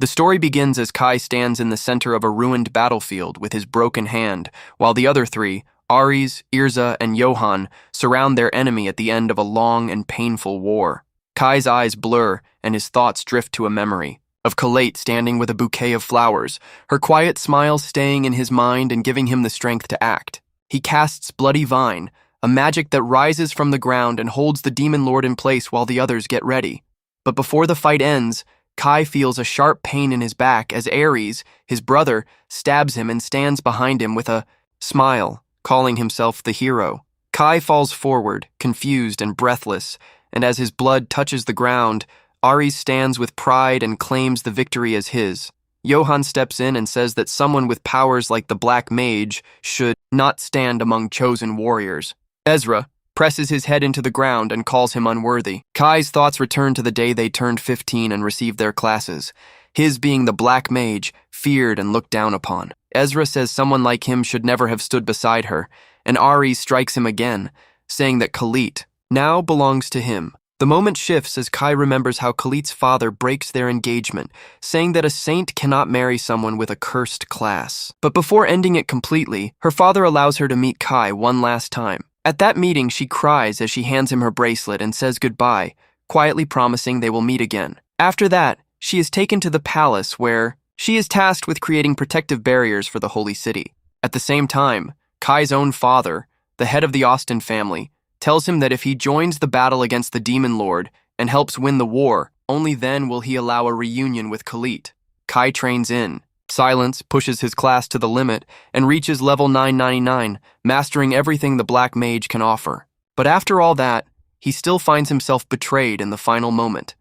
The story begins as Kai stands in the center of a ruined battlefield with his broken hand, while the other three, Ares, Irza, and Johann, surround their enemy at the end of a long and painful war. Kai's eyes blur, and his thoughts drift to a memory of Colette standing with a bouquet of flowers, her quiet smile staying in his mind and giving him the strength to act. He casts Bloody Vine, a magic that rises from the ground and holds the demon lord in place while the others get ready. But before the fight ends, Kai feels a sharp pain in his back as Ares, his brother, stabs him and stands behind him with a smile, calling himself the hero. Kai falls forward, confused and breathless, and as his blood touches the ground, Ares stands with pride and claims the victory as his. Johann steps in and says that someone with powers like the Black Mage should not stand among chosen warriors. Ezra presses his head into the ground and calls him unworthy. Kai's thoughts return to the day they turned 15 and received their classes, his being the Black Mage, feared and looked down upon. Ezra says someone like him should never have stood beside her, and Ares strikes him again, saying that Colette now belongs to him. The moment shifts as Kai remembers how Colette's father breaks their engagement, saying that a saint cannot marry someone with a cursed class. But before ending it completely, her father allows her to meet Kai one last time. At that meeting, she cries as she hands him her bracelet and says goodbye, quietly promising they will meet again. After that, she is taken to the palace where she is tasked with creating protective barriers for the holy city. At the same time, Kai's own father, the head of the Austen family, tells him that if he joins the battle against the Demon Lord and helps win the war, only then will he allow a reunion with Colette. Kai trains in. Silence pushes his class to the limit and reaches level 999, mastering everything the Black Mage can offer. But after all that, he still finds himself betrayed in the final moment.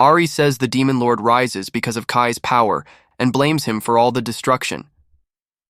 Ari says the Demon Lord rises because of Kai's power and blames him for all the destruction.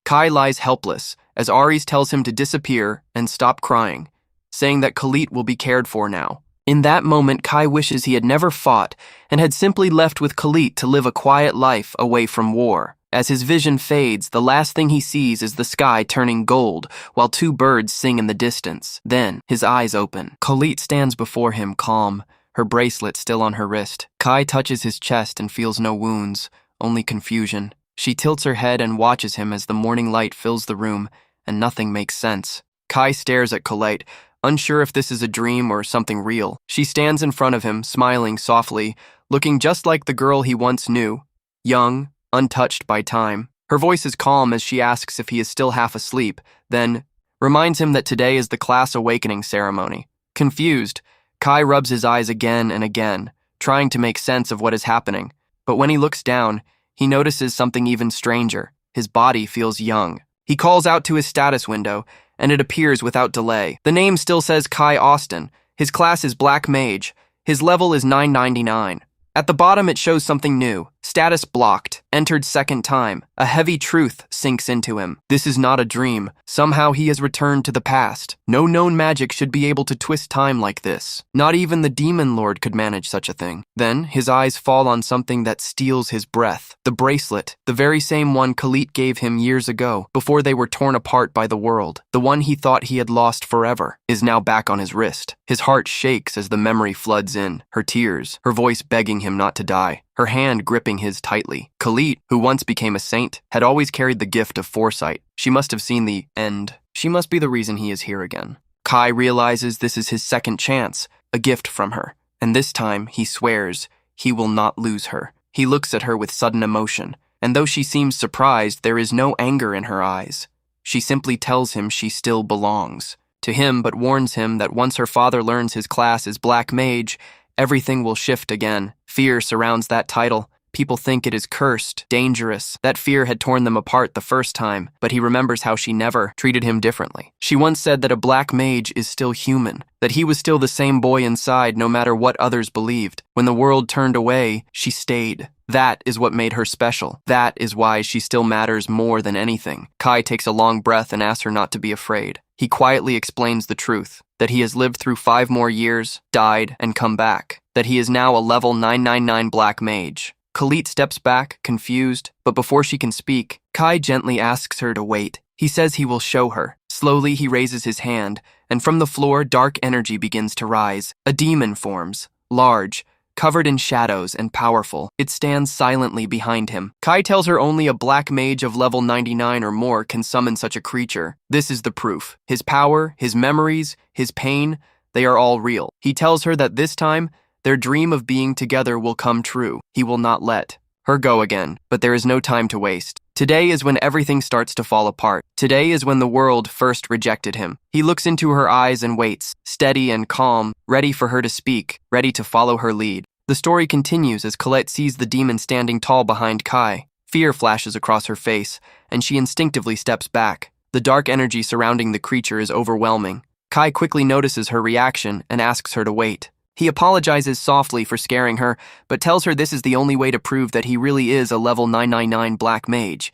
Kai lies helpless as Ares tells him to disappear and stop crying, saying that Colette will be cared for now. In that moment, Kai wishes he had never fought and had simply left with Colette to live a quiet life away from war. As his vision fades, the last thing he sees is the sky turning gold while two birds sing in the distance. Then, his eyes open. Colette stands before him, calm, her bracelet still on her wrist. Kai touches his chest and feels no wounds, only confusion. She tilts her head and watches him as the morning light fills the room, and nothing makes sense. Kai stares at Colette, unsure if this is a dream or something real. She stands in front of him, smiling softly, looking just like the girl he once knew, young, untouched by time. Her voice is calm as she asks if he is still half asleep, then reminds him that today is the class awakening ceremony. Confused, Kai rubs his eyes again and again, trying to make sense of what is happening. But when he looks down, he notices something even stranger. His body feels young. He calls out to his status window, and it appears without delay. The name still says Kai Austen. His class is Black Mage. His level is 999. At the bottom it shows something new. Status blocked. Entered second time. A heavy truth sinks into him. This is not a dream. Somehow he has returned to the past. No known magic should be able to twist time like this. Not even the Demon Lord could manage such a thing. Then his eyes fall on something that steals his breath. The bracelet. The very same one Colette gave him years ago, before they were torn apart by the world. The one he thought he had lost forever is now back on his wrist. His heart shakes as the memory floods in. Her tears. Her voice begging him not to die. Her hand gripping his tightly. Colette, who once became a saint, had always carried the gift of foresight. She must have seen the end. She must be the reason he is here again. Kai realizes this is his second chance, a gift from her. And this time, he swears, he will not lose her. He looks at her with sudden emotion, and though she seems surprised, there is no anger in her eyes. She simply tells him she still belongs to him, but warns him that once her father learns his class is Black Mage, everything will shift again. Fear surrounds that title. People think it is cursed, dangerous. That fear had torn them apart the first time, but he remembers how she never treated him differently. She once said that a Black Mage is still human, that he was still the same boy inside no matter what others believed. When the world turned away, she stayed. That is what made her special. That is why she still matters more than anything. Kai takes a long breath and asks her not to be afraid. He quietly explains the truth, that he has lived through 5 more years, died, and come back, that he is now a level 999 Black Mage. Colette steps back, confused, but before she can speak, Kai gently asks her to wait. He says he will show her. Slowly, he raises his hand, and from the floor, dark energy begins to rise. A demon forms, large, covered in shadows and powerful. It stands silently behind him. Kai tells her only a black mage of level 99 or more can summon such a creature. This is the proof. His power, his memories, his pain, they are all real. He tells her that this time, their dream of being together will come true. He will not let her go again, but there is no time to waste. Today is when everything starts to fall apart. Today is when the world first rejected him. He looks into her eyes and waits, steady and calm, ready for her to speak, ready to follow her lead. The story continues as Colette sees the demon standing tall behind Kai. Fear flashes across her face, and she instinctively steps back. The dark energy surrounding the creature is overwhelming. Kai quickly notices her reaction and asks her to wait. He apologizes softly for scaring her, but tells her this is the only way to prove that he really is a level 999 black mage.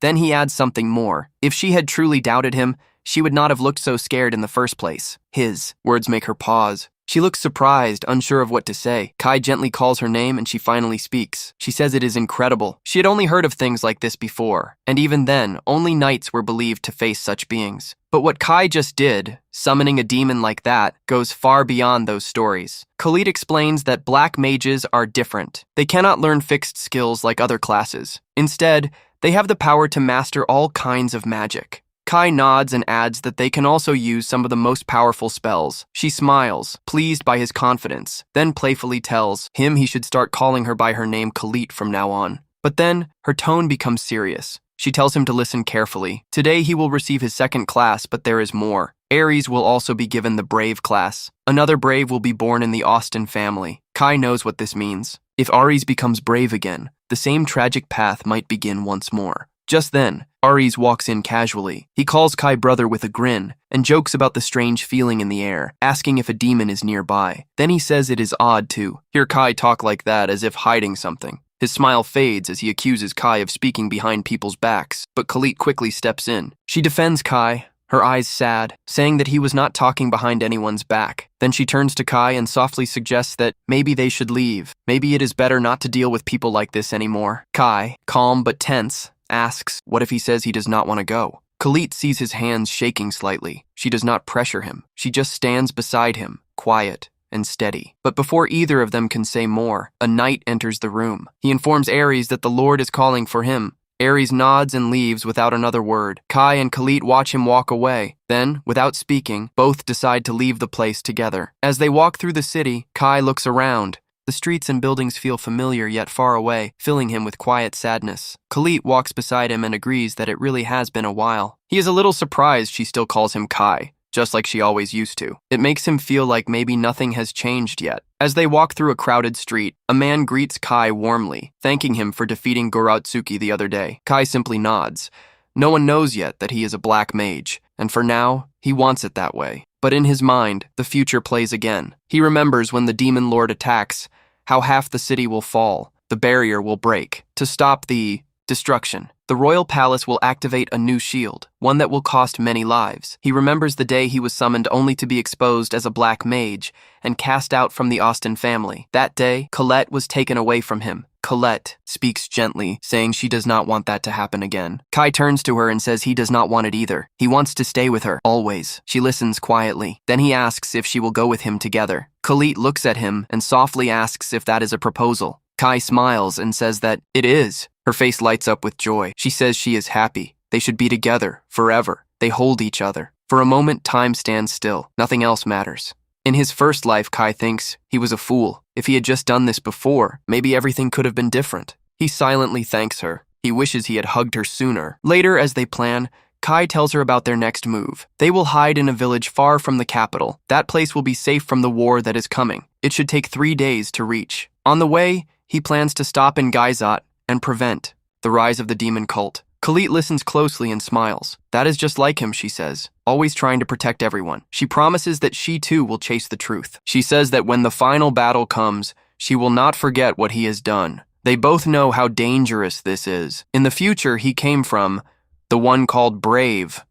Then he adds something more. If she had truly doubted him, she would not have looked so scared in the first place. His words make her pause. She looks surprised, unsure of what to say. Kai gently calls her name and she finally speaks. She says it is incredible. She had only heard of things like this before, and even then, only knights were believed to face such beings. But what Kai just did, summoning a demon like that, goes far beyond those stories. Khalid explains that black mages are different. They cannot learn fixed skills like other classes. Instead, they have the power to master all kinds of magic. Kai nods and adds that they can also use some of the most powerful spells. She smiles, pleased by his confidence, then playfully tells him he should start calling her by her name Khalid from now on. But then, her tone becomes serious. She tells him to listen carefully. Today he will receive his second class, but there is more. Ares will also be given the Brave class. Another Brave will be born in the Austin family. Kai knows what this means. If Ares becomes brave again, the same tragic path might begin once more. Just then, Ares walks in casually. He calls Kai brother with a grin and jokes about the strange feeling in the air, asking if a demon is nearby. Then he says it is odd to hear Kai talk like that as if hiding something. His smile fades as he accuses Kai of speaking behind people's backs, but Khalid quickly steps in. She defends Kai, her eyes sad, saying that he was not talking behind anyone's back. Then she turns to Kai and softly suggests that maybe they should leave. Maybe it is better not to deal with people like this anymore. Kai, calm but tense, asks, what if he says he does not want to go? Khalid sees his hands shaking slightly. She does not pressure him. She just stands beside him, quiet and steady. But before either of them can say more, a knight enters the room. He informs Ares that the Lord is calling for him. Ares nods and leaves without another word. Kai and Khalid watch him walk away. Then, without speaking, both decide to leave the place together. As they walk through the city, Kai looks around. The streets and buildings feel familiar yet far away, filling him with quiet sadness. Khalid walks beside him and agrees that it really has been a while. He is a little surprised she still calls him Kai, just like she always used to. It makes him feel like maybe nothing has changed yet. As they walk through a crowded street, a man greets Kai warmly, thanking him for defeating Gorotsuki the other day. Kai simply nods. No one knows yet that he is a black mage, and for now, he wants it that way. But in his mind, the future plays again. He remembers when the demon lord attacks, how half the city will fall, the barrier will break. To stop the destruction, the royal palace will activate a new shield, one that will cost many lives. He remembers the day he was summoned only to be exposed as a black mage and cast out from the Austin family. That day, Colette was taken away from him. Colette speaks gently, saying she does not want that to happen again. Kai turns to her and says he does not want it either. He wants to stay with her, always. She listens quietly. Then he asks if she will go with him together. Khalid looks at him and softly asks if that is a proposal. Kai smiles and says that it is. Her face lights up with joy. She says she is happy. They should be together, forever. They hold each other. For a moment, time stands still. Nothing else matters. In his first life, Kai thinks he was a fool. If he had just done this before, maybe everything could have been different. He silently thanks her. He wishes he had hugged her sooner. Later, as they plan, Kai tells her about their next move. They will hide in a village far from the capital. That place will be safe from the war that is coming. It should take 3 days to reach. On the way, he plans to stop in Gaizat and prevent the rise of the demon cult. Khalid listens closely and smiles. That is just like him, she says, always trying to protect everyone. She promises that she too will chase the truth. She says that when the final battle comes, she will not forget what he has done. They both know how dangerous this is. In the future he came from, the one called Brave,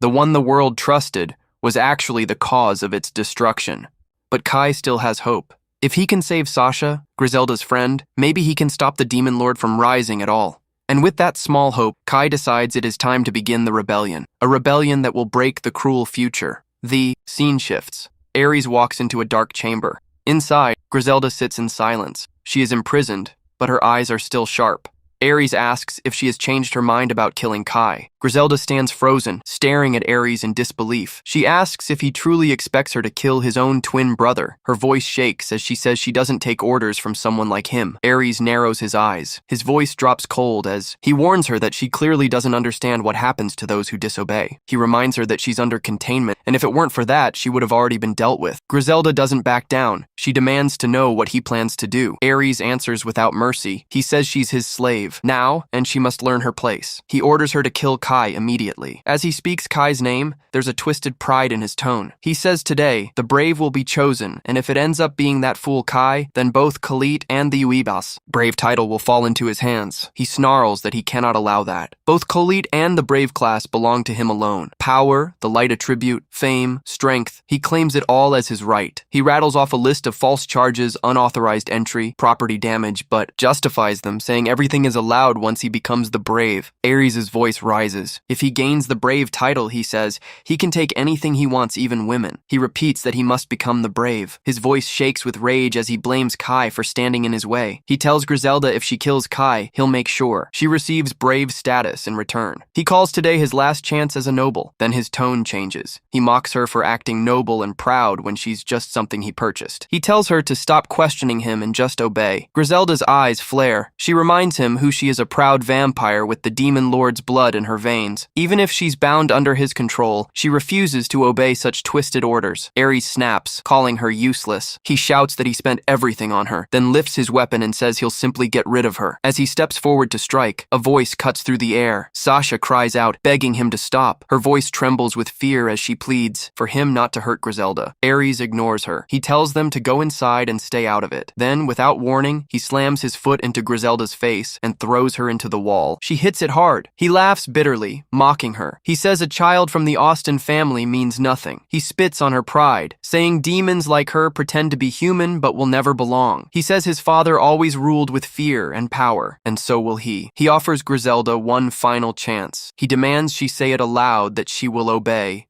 the one the world trusted, was actually the cause of its destruction. But Kai still has hope. If he can save Sasha, Griselda's friend, maybe he can stop the demon lord from rising at all. And with that small hope, Kai decides it is time to begin the rebellion. A rebellion that will break the cruel future. The scene shifts. Ares walks into a dark chamber. Inside, Griselda sits in silence. She is imprisoned, but her eyes are still sharp. Ares asks if she has changed her mind about killing Kai. Griselda stands frozen, staring at Ares in disbelief. She asks if he truly expects her to kill his own twin brother. Her voice shakes as she says she doesn't take orders from someone like him. Ares narrows his eyes. His voice drops cold as he warns her that she clearly doesn't understand what happens to those who disobey. He reminds her that she's under containment, and if it weren't for that, she would have already been dealt with. Griselda doesn't back down. She demands to know what he plans to do. Ares answers without mercy. He says she's his slave now, and she must learn her place. He orders her to kill Kai immediately. As he speaks Kai's name, there's a twisted pride in his tone. He says today, the brave will be chosen, and if it ends up being that fool Kai, then both Khalit and the Uibas brave title will fall into his hands. He snarls that he cannot allow that. Both Khalit and the brave class belong to him alone. Power, the light attribute, fame, strength, he claims it all as his right. He rattles off a list of false charges, unauthorized entry, property damage, but justifies them, saying everything is allowed once he becomes the brave. Ares' voice rises. If he gains the brave title, he says, he can take anything he wants, even women. He repeats that he must become the brave. His voice shakes with rage as he blames Kai for standing in his way. He tells Griselda if she kills Kai, he'll make sure. She receives brave status in return. He calls today his last chance as a noble. Then his tone changes. He mocks her for acting noble and proud when she's just something he purchased. He tells her to stop questioning him and just obey. Griselda's eyes flare. She reminds him who she is, a proud vampire with the demon lord's blood in her veins. Even if she's bound under his control, she refuses to obey such twisted orders. Ares snaps, calling her useless. He shouts that he spent everything on her, then lifts his weapon and says he'll simply get rid of her. As he steps forward to strike, a voice cuts through the air. Sasha cries out, begging him to stop. Her voice trembles with fear as she pleads for him not to hurt Griselda. Ares ignores her. He tells them to go inside and stay out of it. Then, without warning, he slams his foot into Griselda's face and throws her into the wall. She hits it hard. He laughs bitterly, mocking her. He says a child from the Austin family means nothing. He spits on her pride, saying demons like her pretend to be human but will never belong. He says his father always ruled with fear and power, and so will he. He offers Griselda one final chance. He demands she say it aloud that she will obey,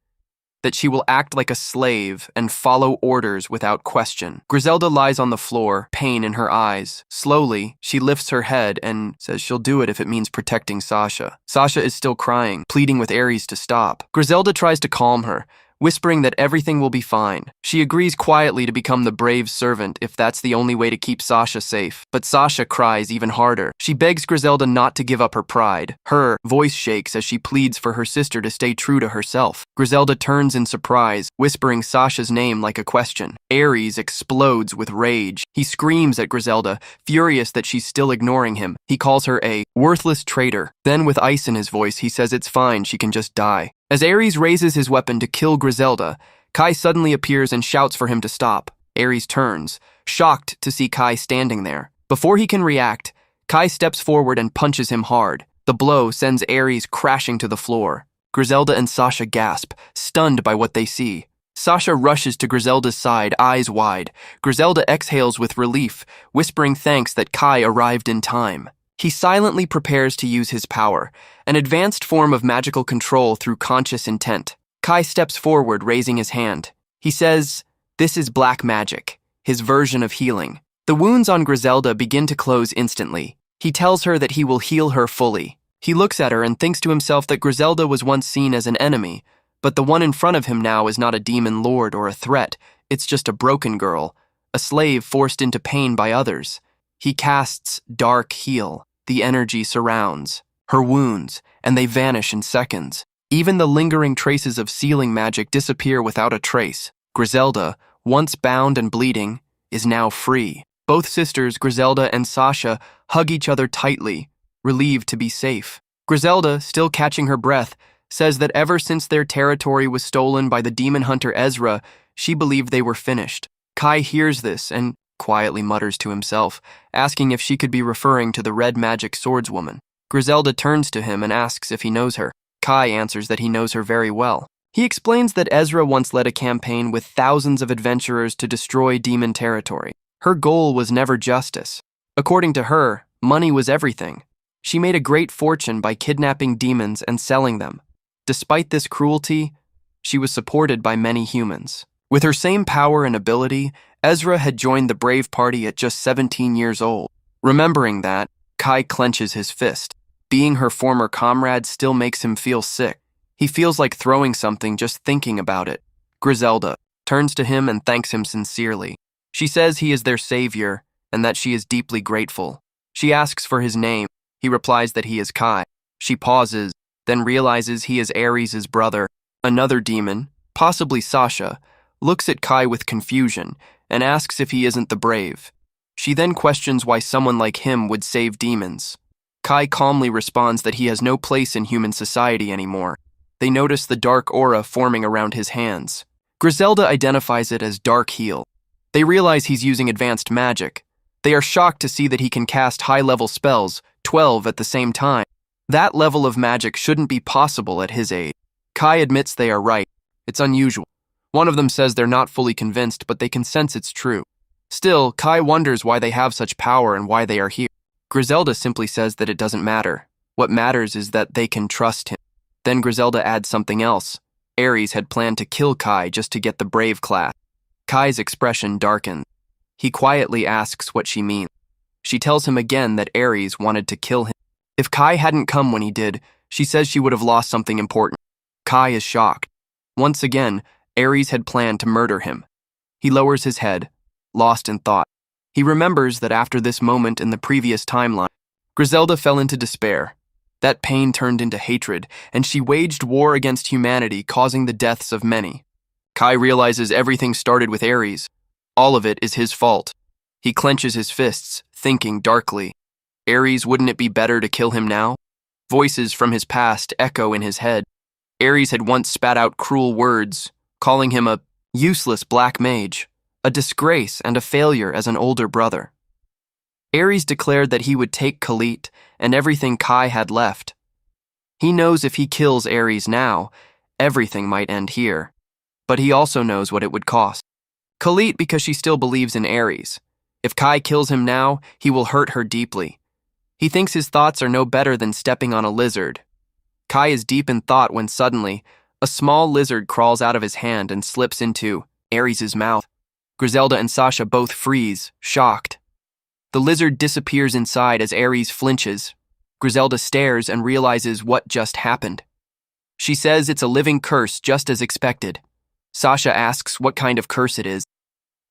that she will act like a slave and follow orders without question. Griselda lies on the floor, pain in her eyes. Slowly, she lifts her head and says she'll do it if it means protecting Sasha. Sasha is still crying, pleading with Ares to stop. Griselda tries to calm her, whispering that everything will be fine. She agrees quietly to become the brave servant if that's the only way to keep Sasha safe. But Sasha cries even harder. She begs Griselda not to give up her pride. Her voice shakes as she pleads for her sister to stay true to herself. Griselda turns in surprise, whispering Sasha's name like a question. Ares explodes with rage. He screams at Griselda, furious that she's still ignoring him. He calls her a worthless traitor. Then with ice in his voice, he says it's fine, she can just die. As Ares raises his weapon to kill Griselda, Kai suddenly appears and shouts for him to stop. Ares turns, shocked to see Kai standing there. Before he can react, Kai steps forward and punches him hard. The blow sends Ares crashing to the floor. Griselda and Sasha gasp, stunned by what they see. Sasha rushes to Griselda's side, eyes wide. Griselda exhales with relief, whispering thanks that Kai arrived in time. He silently prepares to use his power, an advanced form of magical control through conscious intent. Kai steps forward, raising his hand. He says, "This is black magic," his version of healing. The wounds on Griselda begin to close instantly. He tells her that he will heal her fully. He looks at her and thinks to himself that Griselda was once seen as an enemy, but the one in front of him now is not a demon lord or a threat. It's just a broken girl, a slave forced into pain by others. He casts Dark Heal. The energy surrounds her wounds, and they vanish in seconds. Even the lingering traces of sealing magic disappear without a trace. Griselda, once bound and bleeding, is now free. Both sisters, Griselda and Sasha, hug each other tightly, relieved to be safe. Griselda, still catching her breath, says that ever since their territory was stolen by the demon hunter Ezra, she believed they were finished. Kai hears this and quietly mutters to himself, asking if she could be referring to the red magic swordswoman. Griselda turns to him and asks if he knows her. Kai answers that he knows her very well. He explains that Ezra once led a campaign with thousands of adventurers to destroy demon territory. Her goal was never justice. According to her, money was everything. She made a great fortune by kidnapping demons and selling them. Despite this cruelty, she was supported by many humans. With her same power and ability, Ezra had joined the Brave Party at just 17 years old. Remembering that, Kai clenches his fist. Being her former comrade still makes him feel sick. He feels like throwing something just thinking about it. Griselda turns to him and thanks him sincerely. She says he is their savior and that she is deeply grateful. She asks for his name. He replies that he is Kai. She pauses, then realizes he is Ares' brother. Another demon, possibly Sasha, looks at Kai with confusion and asks if he isn't the brave. She then questions why someone like him would save demons. Kai calmly responds that he has no place in human society anymore. They notice the dark aura forming around his hands. Griselda identifies it as Dark Heal. They realize he's using advanced magic. They are shocked to see that he can cast high-level spells, 12 at the same time. That level of magic shouldn't be possible at his age. Kai admits they are right. It's unusual. One of them says they're not fully convinced, but they can sense it's true. Still, Kai wonders why they have such power and why they are here. Griselda simply says that it doesn't matter. What matters is that they can trust him. Then Griselda adds something else. Ares had planned to kill Kai just to get the brave class. Kai's expression darkens. He quietly asks what she means. She tells him again that Ares wanted to kill him. If Kai hadn't come when he did, she says she would have lost something important. Kai is shocked. Once again, Ares had planned to murder him. He lowers his head, lost in thought. He remembers that after this moment in the previous timeline, Griselda fell into despair. That pain turned into hatred, and she waged war against humanity, causing the deaths of many. Kai realizes everything started with Ares. All of it is his fault. He clenches his fists, thinking darkly. Ares, wouldn't it be better to kill him now? Voices from his past echo in his head. Ares had once spat out cruel words, calling him a useless black mage, a disgrace and a failure as an older brother. Ares declared that he would take Khalit and everything Kai had left. He knows if he kills Ares now, everything might end here. But he also knows what it would cost. Khalit because she still believes in Ares. If Kai kills him now, he will hurt her deeply. He thinks his thoughts are no better than stepping on a lizard. Kai is deep in thought when suddenly, a small lizard crawls out of his hand and slips into Ares' mouth. Griselda and Sasha both freeze, shocked. The lizard disappears inside as Ares flinches. Griselda stares and realizes what just happened. She says it's a living curse just as expected. Sasha asks what kind of curse it is.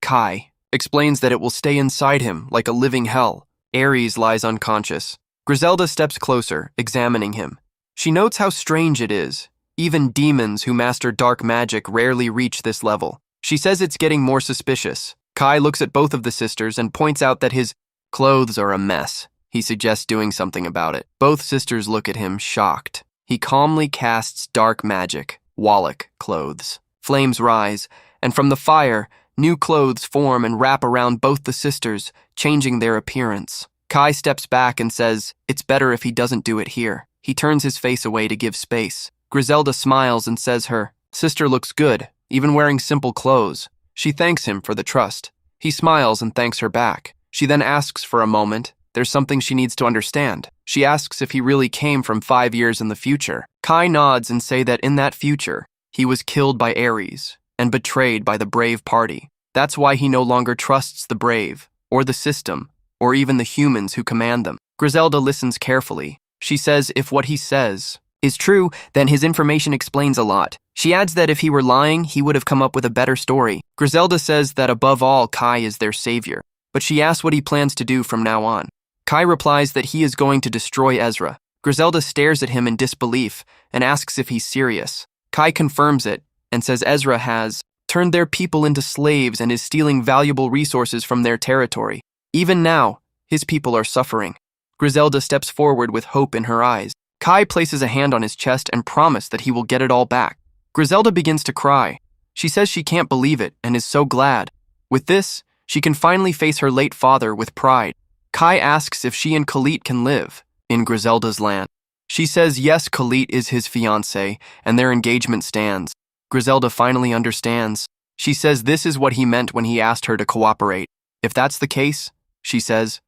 Kai explains that it will stay inside him like a living hell. Ares lies unconscious. Griselda steps closer, examining him. She notes how strange it is. Even demons who master dark magic rarely reach this level. She says it's getting more suspicious. Kai looks at both of the sisters and points out that his clothes are a mess. He suggests doing something about it. Both sisters look at him, shocked. He calmly casts dark magic, Wallach clothes. Flames rise, and from the fire, new clothes form and wrap around both the sisters, changing their appearance. Kai steps back and says, it's better if he doesn't do it here. He turns his face away to give space. Griselda smiles and says her sister looks good, even wearing simple clothes. She thanks him for the trust. He smiles and thanks her back. She then asks for a moment. There's something she needs to understand. She asks if he really came from 5 years in the future. Kai nods and say that in that future, he was killed by Ares and betrayed by the Brave Party. That's why he no longer trusts the Brave, or the system, or even the humans who command them. Griselda listens carefully. She says if what he says is true, then his information explains a lot. She adds that if he were lying, he would have come up with a better story. Griselda says that above all, Kai is their savior, but she asks what he plans to do from now on. Kai replies that he is going to destroy Ezra. Griselda stares at him in disbelief and asks if he's serious. Kai confirms it and says Ezra has turned their people into slaves and is stealing valuable resources from their territory. Even now, his people are suffering. Griselda steps forward with hope in her eyes. Kai places a hand on his chest and promises that he will get it all back. Griselda begins to cry. She says she can't believe it and is so glad. With this, she can finally face her late father with pride. Kai asks if she and Khalit can live in Griselda's land. She says yes, Khalit is his fiancé, and their engagement stands. Griselda finally understands. She says this is what he meant when he asked her to cooperate. If that's the case, she says,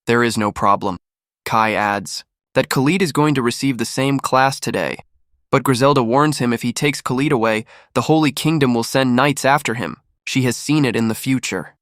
there is no problem. Kai adds that Khalit is going to receive the same class today. But Griselda warns him if he takes Khalid away, the Holy Kingdom will send knights after him. She has seen it in the future.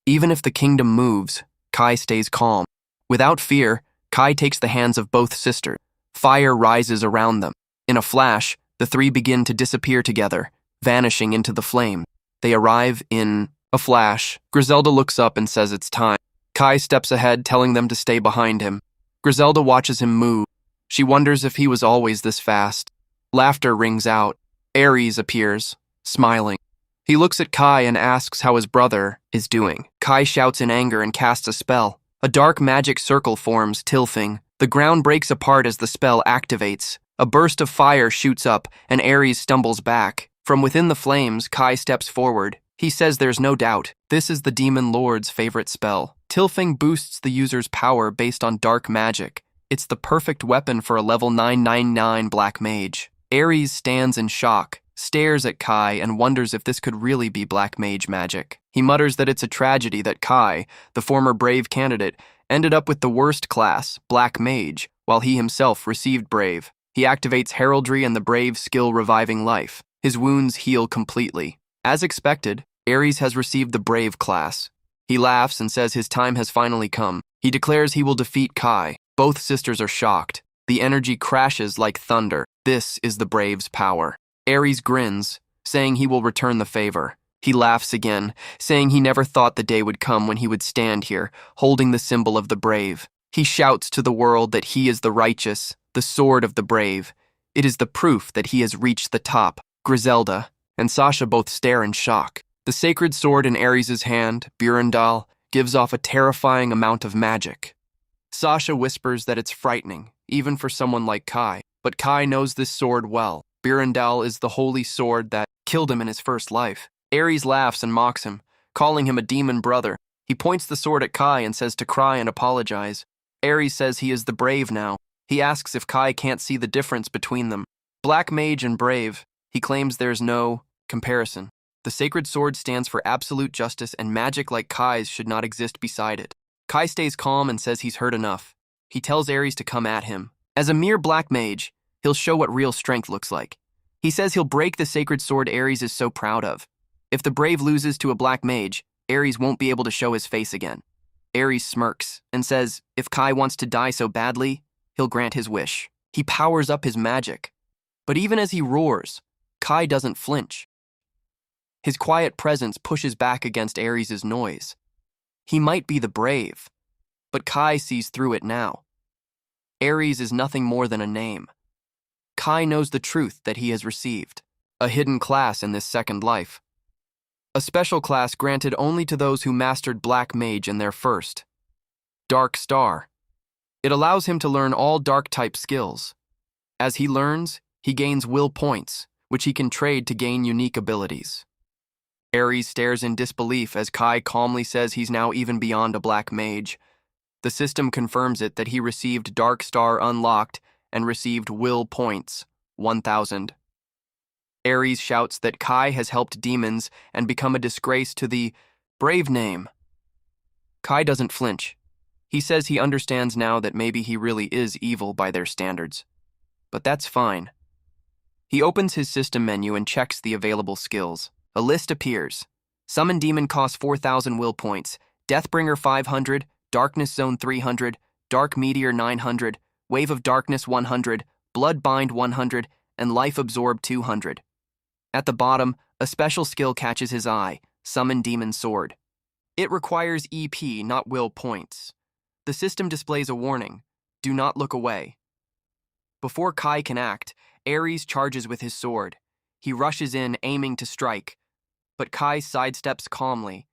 Even if the kingdom moves, Kai stays calm. Without fear, Kai takes the hands of both sisters. Fire rises around them. In a flash, the three begin to disappear together, vanishing into the flame. They arrive in a flash. Griselda looks up and says it's time. Kai steps ahead, telling them to stay behind him. Griselda watches him move. She wonders if he was always this fast. Laughter rings out. Ares appears, smiling. He looks at Kai and asks how his brother is doing. Kai shouts in anger and casts a spell. A dark magic circle forms, tilting. The ground breaks apart as the spell activates. A burst of fire shoots up, and Ares stumbles back. From within the flames, Kai steps forward. He says there's no doubt. This is the Demon Lord's favorite spell. Tilting boosts the user's power based on dark magic. It's the perfect weapon for a level 999 Black Mage. Ares stands in shock, stares at Kai, and wonders if this could really be Black Mage magic. He mutters that it's a tragedy that Kai, the former Brave candidate, ended up with the worst class, Black Mage, while he himself received Brave. He activates Heraldry and the Brave skill reviving life. His wounds heal completely. As expected, Ares has received the Brave class. He laughs and says his time has finally come. He declares he will defeat Kai. Both sisters are shocked. The energy crashes like thunder. This is the Brave's power. Ares grins, saying he will return the favor. He laughs again, saying he never thought the day would come when he would stand here, holding the symbol of the Brave. He shouts to the world that he is the righteous, the sword of the Brave. It is the proof that he has reached the top. Griselda and Sasha both stare in shock. The sacred sword in Ares' hand, Burundal, gives off a terrifying amount of magic. Sasha whispers that it's frightening, even for someone like Kai. But Kai knows this sword well. Burundal is the holy sword that killed him in his first life. Ares laughs and mocks him, calling him a demon brother. He points the sword at Kai and says to cry and apologize. Ares says he is the Brave now. He asks if Kai can't see the difference between them. Black Mage and Brave, he claims there's no comparison. The sacred sword stands for absolute justice, and magic like Kai's should not exist beside it. Kai stays calm and says he's heard enough. He tells Ares to come at him. As a mere Black Mage, he'll show what real strength looks like. He says he'll break the sacred sword Ares is so proud of. If the Brave loses to a Black Mage, Ares won't be able to show his face again. Ares smirks and says if Kai wants to die so badly, he'll grant his wish. He powers up his magic. But even as he roars, Kai doesn't flinch. His quiet presence pushes back against Ares' noise. He might be the Brave, but Kai sees through it now. Ares is nothing more than a name. Kai knows the truth that he has received, a hidden class in this second life. A special class granted only to those who mastered Black Mage in their first. Dark Star. It allows him to learn all dark-type skills. As he learns, he gains will points, which he can trade to gain unique abilities. Ares stares in disbelief as Kai calmly says he's now even beyond a Black Mage. The system confirms it that he received Dark Star unlocked and received will points, 1,000. Ares shouts that Kai has helped demons and become a disgrace to the Brave name. Kai doesn't flinch. He says he understands now that maybe he really is evil by their standards. But that's fine. He opens his system menu and checks the available skills. A list appears. Summon Demon costs 4,000 will points, Deathbringer 500, Darkness Zone 300, Dark Meteor 900, Wave of Darkness 100, Bloodbind 100, and Life Absorb 200. At the bottom, a special skill catches his eye, Summon Demon Sword. It requires EP, not will points. The system displays a warning, do not look away. Before Kai can act, Ares charges with his sword. He rushes in, aiming to strike. But Kai sidesteps calmly.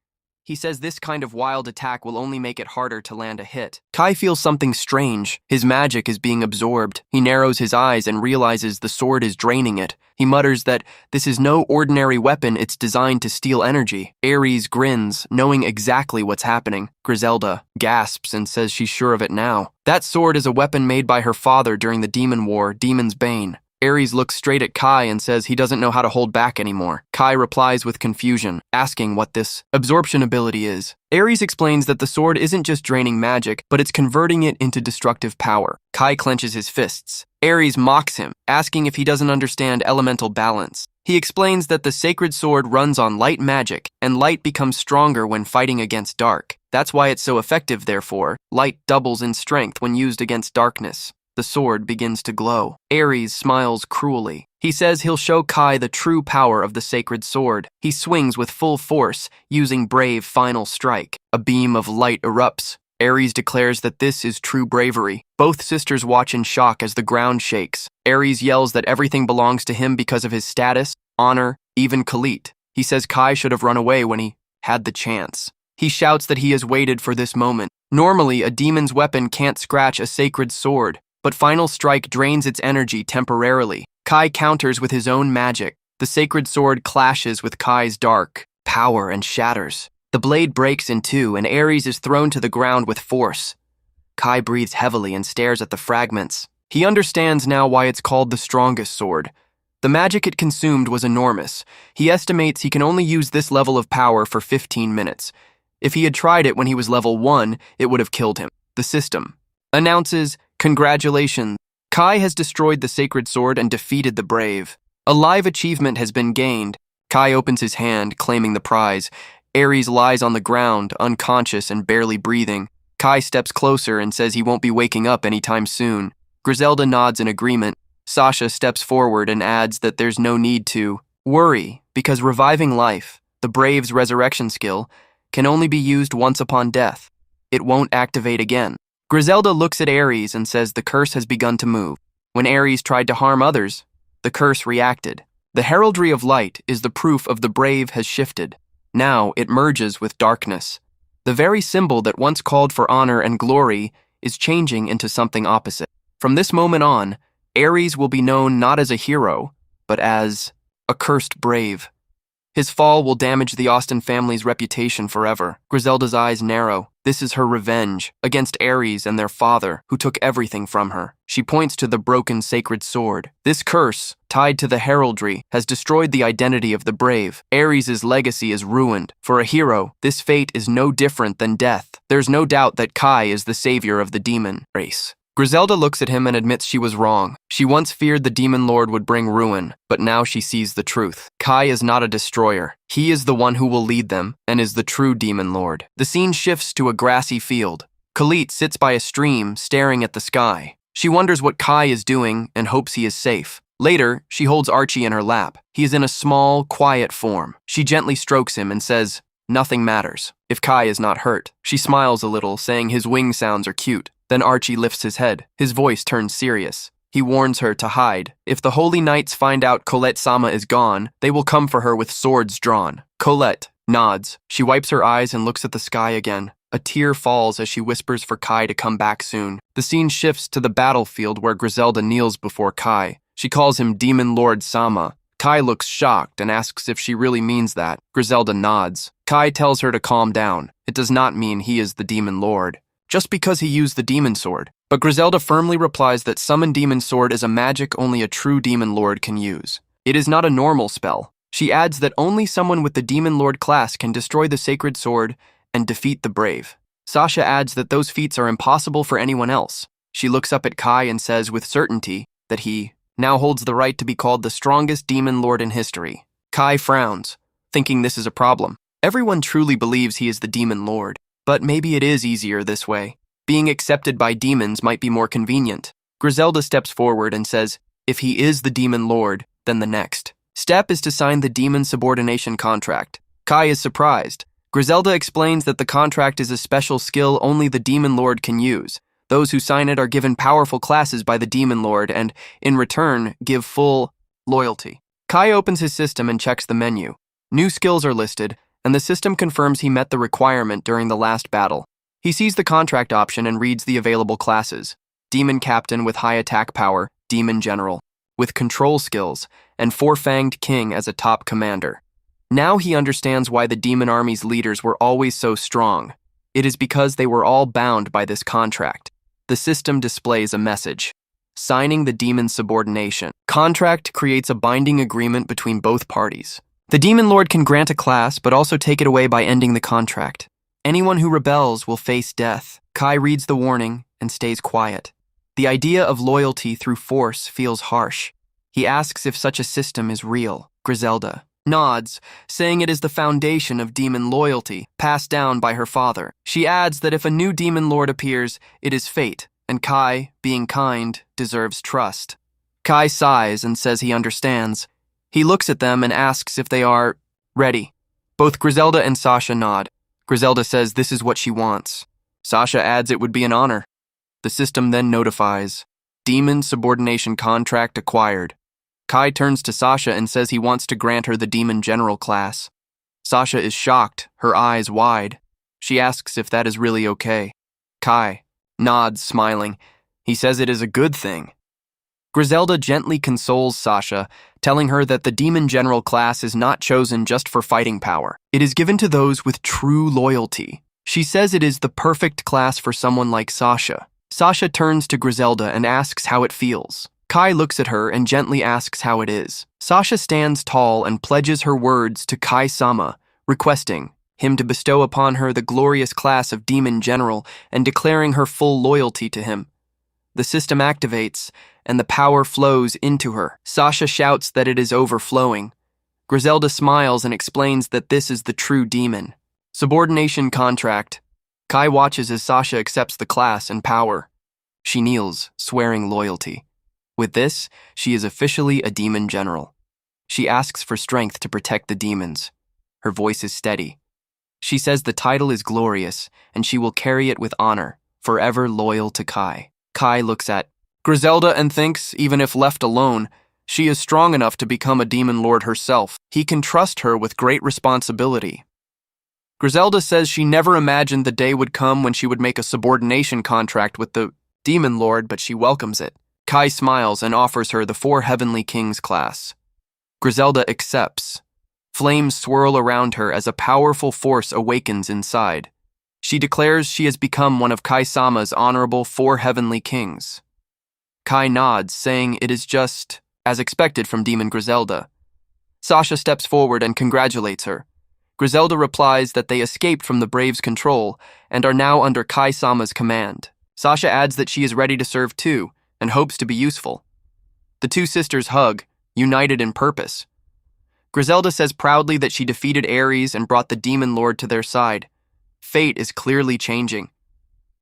He says this kind of wild attack will only make it harder to land a hit. Kai feels something strange. His magic is being absorbed. He narrows his eyes and realizes the sword is draining it. He mutters that this is no ordinary weapon, it's designed to steal energy. Ares grins, knowing exactly what's happening. Griselda gasps and says she's sure of it now. That sword is a weapon made by her father during the Demon War, Demon's Bane. Ares looks straight at Kai and says he doesn't know how to hold back anymore. Kai replies with confusion, asking what this absorption ability is. Ares explains that the sword isn't just draining magic, but it's converting it into destructive power. Kai clenches his fists. Ares mocks him, asking if he doesn't understand elemental balance. He explains that the sacred sword runs on light magic, and light becomes stronger when fighting against dark. That's why it's so effective, therefore. Light doubles in strength when used against darkness. The sword begins to glow. Ares smiles cruelly. He says he'll show Kai the true power of the sacred sword. He swings with full force, using brave final strike. A beam of light erupts. Ares declares that this is true bravery. Both sisters watch in shock as the ground shakes. Ares yells that everything belongs to him because of his status, honor, even Khalit. He says Kai should have run away when he had the chance. He shouts that he has waited for this moment. Normally, a demon's weapon can't scratch a sacred sword, but Final Strike drains its energy temporarily. Kai counters with his own magic. The sacred sword clashes with Kai's dark power and shatters. The blade breaks in two, and Ares is thrown to the ground with force. Kai breathes heavily and stares at the fragments. He understands now why it's called the strongest sword. The magic it consumed was enormous. He estimates he can only use this level of power for 15 minutes. If he had tried it when he was level 1, it would have killed him. The system announces, "Congratulations, Kai has destroyed the sacred sword and defeated the brave. A live achievement has been gained." Kai opens his hand, claiming the prize. Ares lies on the ground, unconscious and barely breathing. Kai steps closer and says he won't be waking up anytime soon. Griselda nods in agreement. Sasha steps forward and adds that there's no need to worry, because reviving life, the Brave's resurrection skill, can only be used once upon death. It won't activate again. Griselda looks at Ares and says the curse has begun to move. When Ares tried to harm others, the curse reacted. The heraldry of light is the proof of the brave has shifted. Now it merges with darkness. The very symbol that once called for honor and glory is changing into something opposite. From this moment on, Ares will be known not as a hero, but as a cursed brave. His fall will damage the Austen family's reputation forever. Griselda's eyes narrow. This is her revenge against Ares and their father, who took everything from her. She points to the broken sacred sword. This curse, tied to the heraldry, has destroyed the identity of the brave. Ares' legacy is ruined. For a hero, this fate is no different than death. There's no doubt that Kai is the savior of the demon race. Griselda looks at him and admits she was wrong. She once feared the demon lord would bring ruin, but now she sees the truth. Kai is not a destroyer. He is the one who will lead them, and is the true demon lord. The scene shifts to a grassy field. Khalit sits by a stream, staring at the sky. She wonders what Kai is doing and hopes he is safe. Later, she holds Archie in her lap. He is in a small, quiet form. She gently strokes him and says, "Nothing matters, if Kai is not hurt." She smiles a little, saying his wing sounds are cute. Then Archie lifts his head. His voice turns serious. He warns her to hide. If the Holy Knights find out Colette-sama is gone, they will come for her with swords drawn. Colette nods. She wipes her eyes and looks at the sky again. A tear falls as she whispers for Kai to come back soon. The scene shifts to the battlefield where Griselda kneels before Kai. She calls him Demon Lord Sama. Kai looks shocked and asks if she really means that. Griselda nods. Kai tells her to calm down. It does not mean he is the Demon Lord, just because he used the demon sword. But Griselda firmly replies that Summon Demon Sword is a magic only a true demon lord can use. It is not a normal spell. She adds that only someone with the demon lord class can destroy the sacred sword and defeat the brave. Sasha adds that those feats are impossible for anyone else. She looks up at Kai and says with certainty that he now holds the right to be called the strongest demon lord in history. Kai frowns, thinking this is a problem. Everyone truly believes he is the demon lord. But maybe it is easier this way. Being accepted by demons might be more convenient. Griselda steps forward and says, if he is the demon lord, then the next step is to sign the demon subordination contract. Kai is surprised. Griselda explains that the contract is a special skill only the demon lord can use. Those who sign it are given powerful classes by the demon lord and, in return, give full loyalty. Kai opens his system and checks the menu. New skills are listed, and the system confirms he met the requirement during the last battle. He sees the contract option and reads the available classes. Demon Captain with high attack power, Demon General, with control skills, and Four-Fanged King as a top commander. Now he understands why the demon army's leaders were always so strong. It is because they were all bound by this contract. The system displays a message. signing the demon's subordination. Contract creates a binding agreement between both parties. The demon lord can grant a class, but also take it away by ending the contract. Anyone who rebels will face death. Kai reads the warning and stays quiet. The idea of loyalty through force feels harsh. He asks if such a system is real. Griselda nods, saying it is the foundation of demon loyalty, passed down by her father. She adds that if a new demon lord appears, it is fate, and Kai, being kind, deserves trust. Kai sighs and says he understands. He looks at them and asks if they are ready. Both Griselda and Sasha nod. Griselda says this is what she wants. Sasha adds it would be an honor. The system then notifies, demon subordination contract acquired. Kai turns to Sasha and says he wants to grant her the demon general class. Sasha is shocked, her eyes wide. She asks if that is really okay. Kai nods, smiling. He says it is a good thing. Griselda gently consoles Sasha, telling her that the demon general class is not chosen just for fighting power. It is given to those with true loyalty. She says it is the perfect class for someone like Sasha. Sasha turns to Griselda and asks how it feels. Kai looks at her and gently asks how it is. Sasha stands tall and pledges her words to Kai-sama, requesting him to bestow upon her the glorious class of Demon General and declaring her full loyalty to him. The system activates, and the power flows into her. Sasha shouts that it is overflowing. Griselda smiles and explains that this is the true demon. Subordination contract. Kai watches as Sasha accepts the class and power. She kneels, swearing loyalty. With this, she is officially a demon general. She asks for strength to protect the demons. Her voice is steady. She says the title is glorious, and she will carry it with honor, forever loyal to Kai. Kai looks at Griselda and thinks, even if left alone, she is strong enough to become a demon lord herself. He can trust her with great responsibility. Griselda says she never imagined the day would come when she would make a subordination contract with the demon lord, but she welcomes it. Kai smiles and offers her the 4 Heavenly Kings class. Griselda accepts. Flames swirl around her as a powerful force awakens inside. She declares she has become one of Kai-sama's honorable 4 Heavenly Kings. Kai nods, saying it is just as expected from Demon Griselda. Sasha steps forward and congratulates her. Griselda replies that they escaped from the Brave's control and are now under Kai-sama's command. Sasha adds that she is ready to serve too, and hopes to be useful. The 2 sisters hug, united in purpose. Griselda says proudly that she defeated Ares and brought the demon lord to their side. Fate is clearly changing.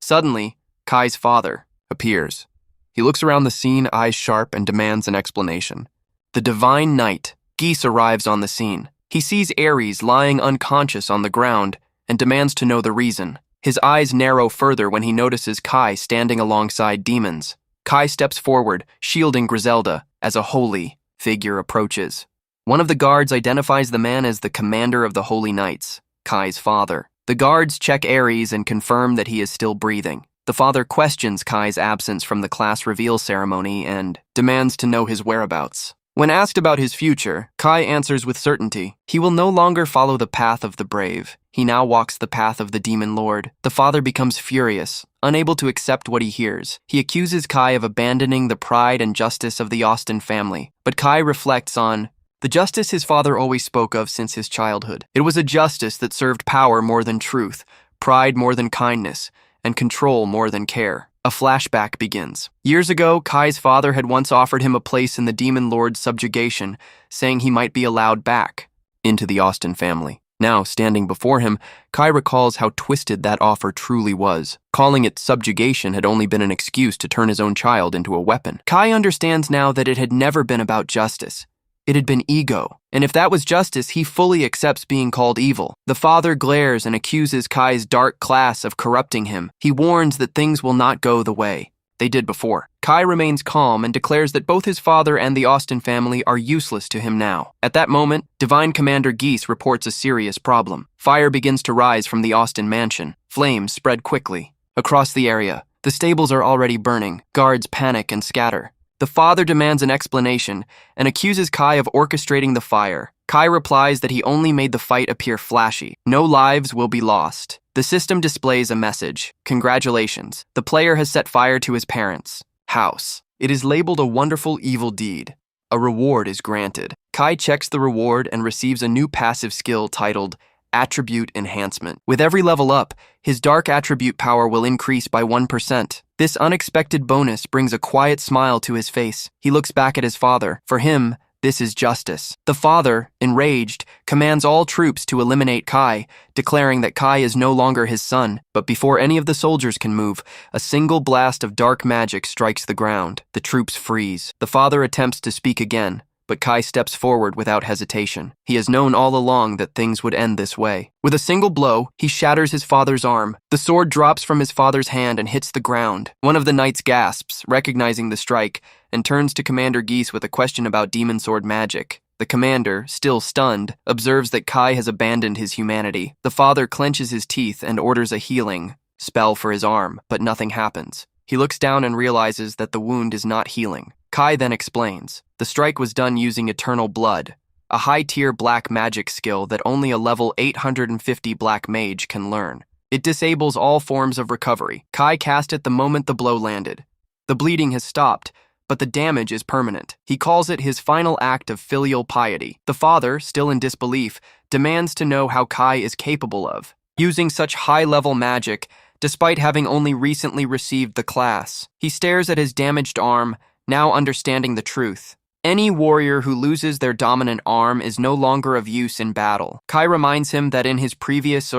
Suddenly, Kai's father appears. He looks around the scene, eyes sharp, and demands an explanation. The divine knight, Geese, arrives on the scene. He sees Ares lying unconscious on the ground and demands to know the reason. His eyes narrow further when he notices Kai standing alongside demons. Kai steps forward, shielding Griselda, as a holy figure approaches. One of the guards identifies the man as the commander of the Holy Knights, Kai's father. The guards check Ares and confirm that he is still breathing. The father questions Kai's absence from the class reveal ceremony and demands to know his whereabouts. When asked about his future, Kai answers with certainty. He will no longer follow the path of the brave. He now walks the path of the demon lord. The father becomes furious, unable to accept what he hears. He accuses Kai of abandoning the pride and justice of the Austin family. But Kai reflects on the justice his father always spoke of since his childhood. It was a justice that served power more than truth, pride more than kindness, and control more than care. A flashback begins. Years ago, Kai's father had once offered him a place in the demon lord's subjugation, saying he might be allowed back into the Austin family. Now, standing before him, Kai recalls how twisted that offer truly was. Calling it subjugation had only been an excuse to turn his own child into a weapon. Kai understands now that it had never been about justice. It had been ego, and if that was justice, he fully accepts being called evil. The father glares and accuses Kai's dark class of corrupting him. He warns that things will not go the way they did before. Kai remains calm and declares that both his father and the Austin family are useless to him now. At that moment, Divine Commander Geese reports a serious problem. Fire begins to rise from the Austin mansion. Flames spread quickly across the area. The stables are already burning. Guards panic and scatter. The father demands an explanation and accuses Kai of orchestrating the fire. Kai replies that he only made the fight appear flashy. No lives will be lost. The system displays a message. Congratulations. The player has set fire to his parents' house. It is labeled a wonderful evil deed. A reward is granted. Kai checks the reward and receives a new passive skill titled Attribute Enhancement. With every level up, his dark attribute power will increase by 1%. This unexpected bonus brings a quiet smile to his face. He looks back at his father. For him, this is justice. The father, enraged, commands all troops to eliminate Kai, declaring that Kai is no longer his son. But before any of the soldiers can move, a single blast of dark magic strikes the ground. The troops freeze. The father attempts to speak again, but Kai steps forward without hesitation. He has known all along that things would end this way. With a single blow, he shatters his father's arm. The sword drops from his father's hand and hits the ground. One of the knights gasps, recognizing the strike, and turns to Commander Geese with a question about demon sword magic. The commander, still stunned, observes that Kai has abandoned his humanity. The father clenches his teeth and orders a healing spell for his arm, but nothing happens. He looks down and realizes that the wound is not healing. Kai then explains, the strike was done using Eternal Blood, a high-tier black magic skill that only a level 850 black mage can learn. It disables all forms of recovery. Kai cast it the moment the blow landed. The bleeding has stopped, but the damage is permanent. He calls it his final act of filial piety. The father, still in disbelief, demands to know how Kai is capable of using such high-level magic, despite having only recently received the class. He stares at his damaged arm, now understanding the truth. Any warrior who loses their dominant arm is no longer of use in battle. Kai reminds him that in his previous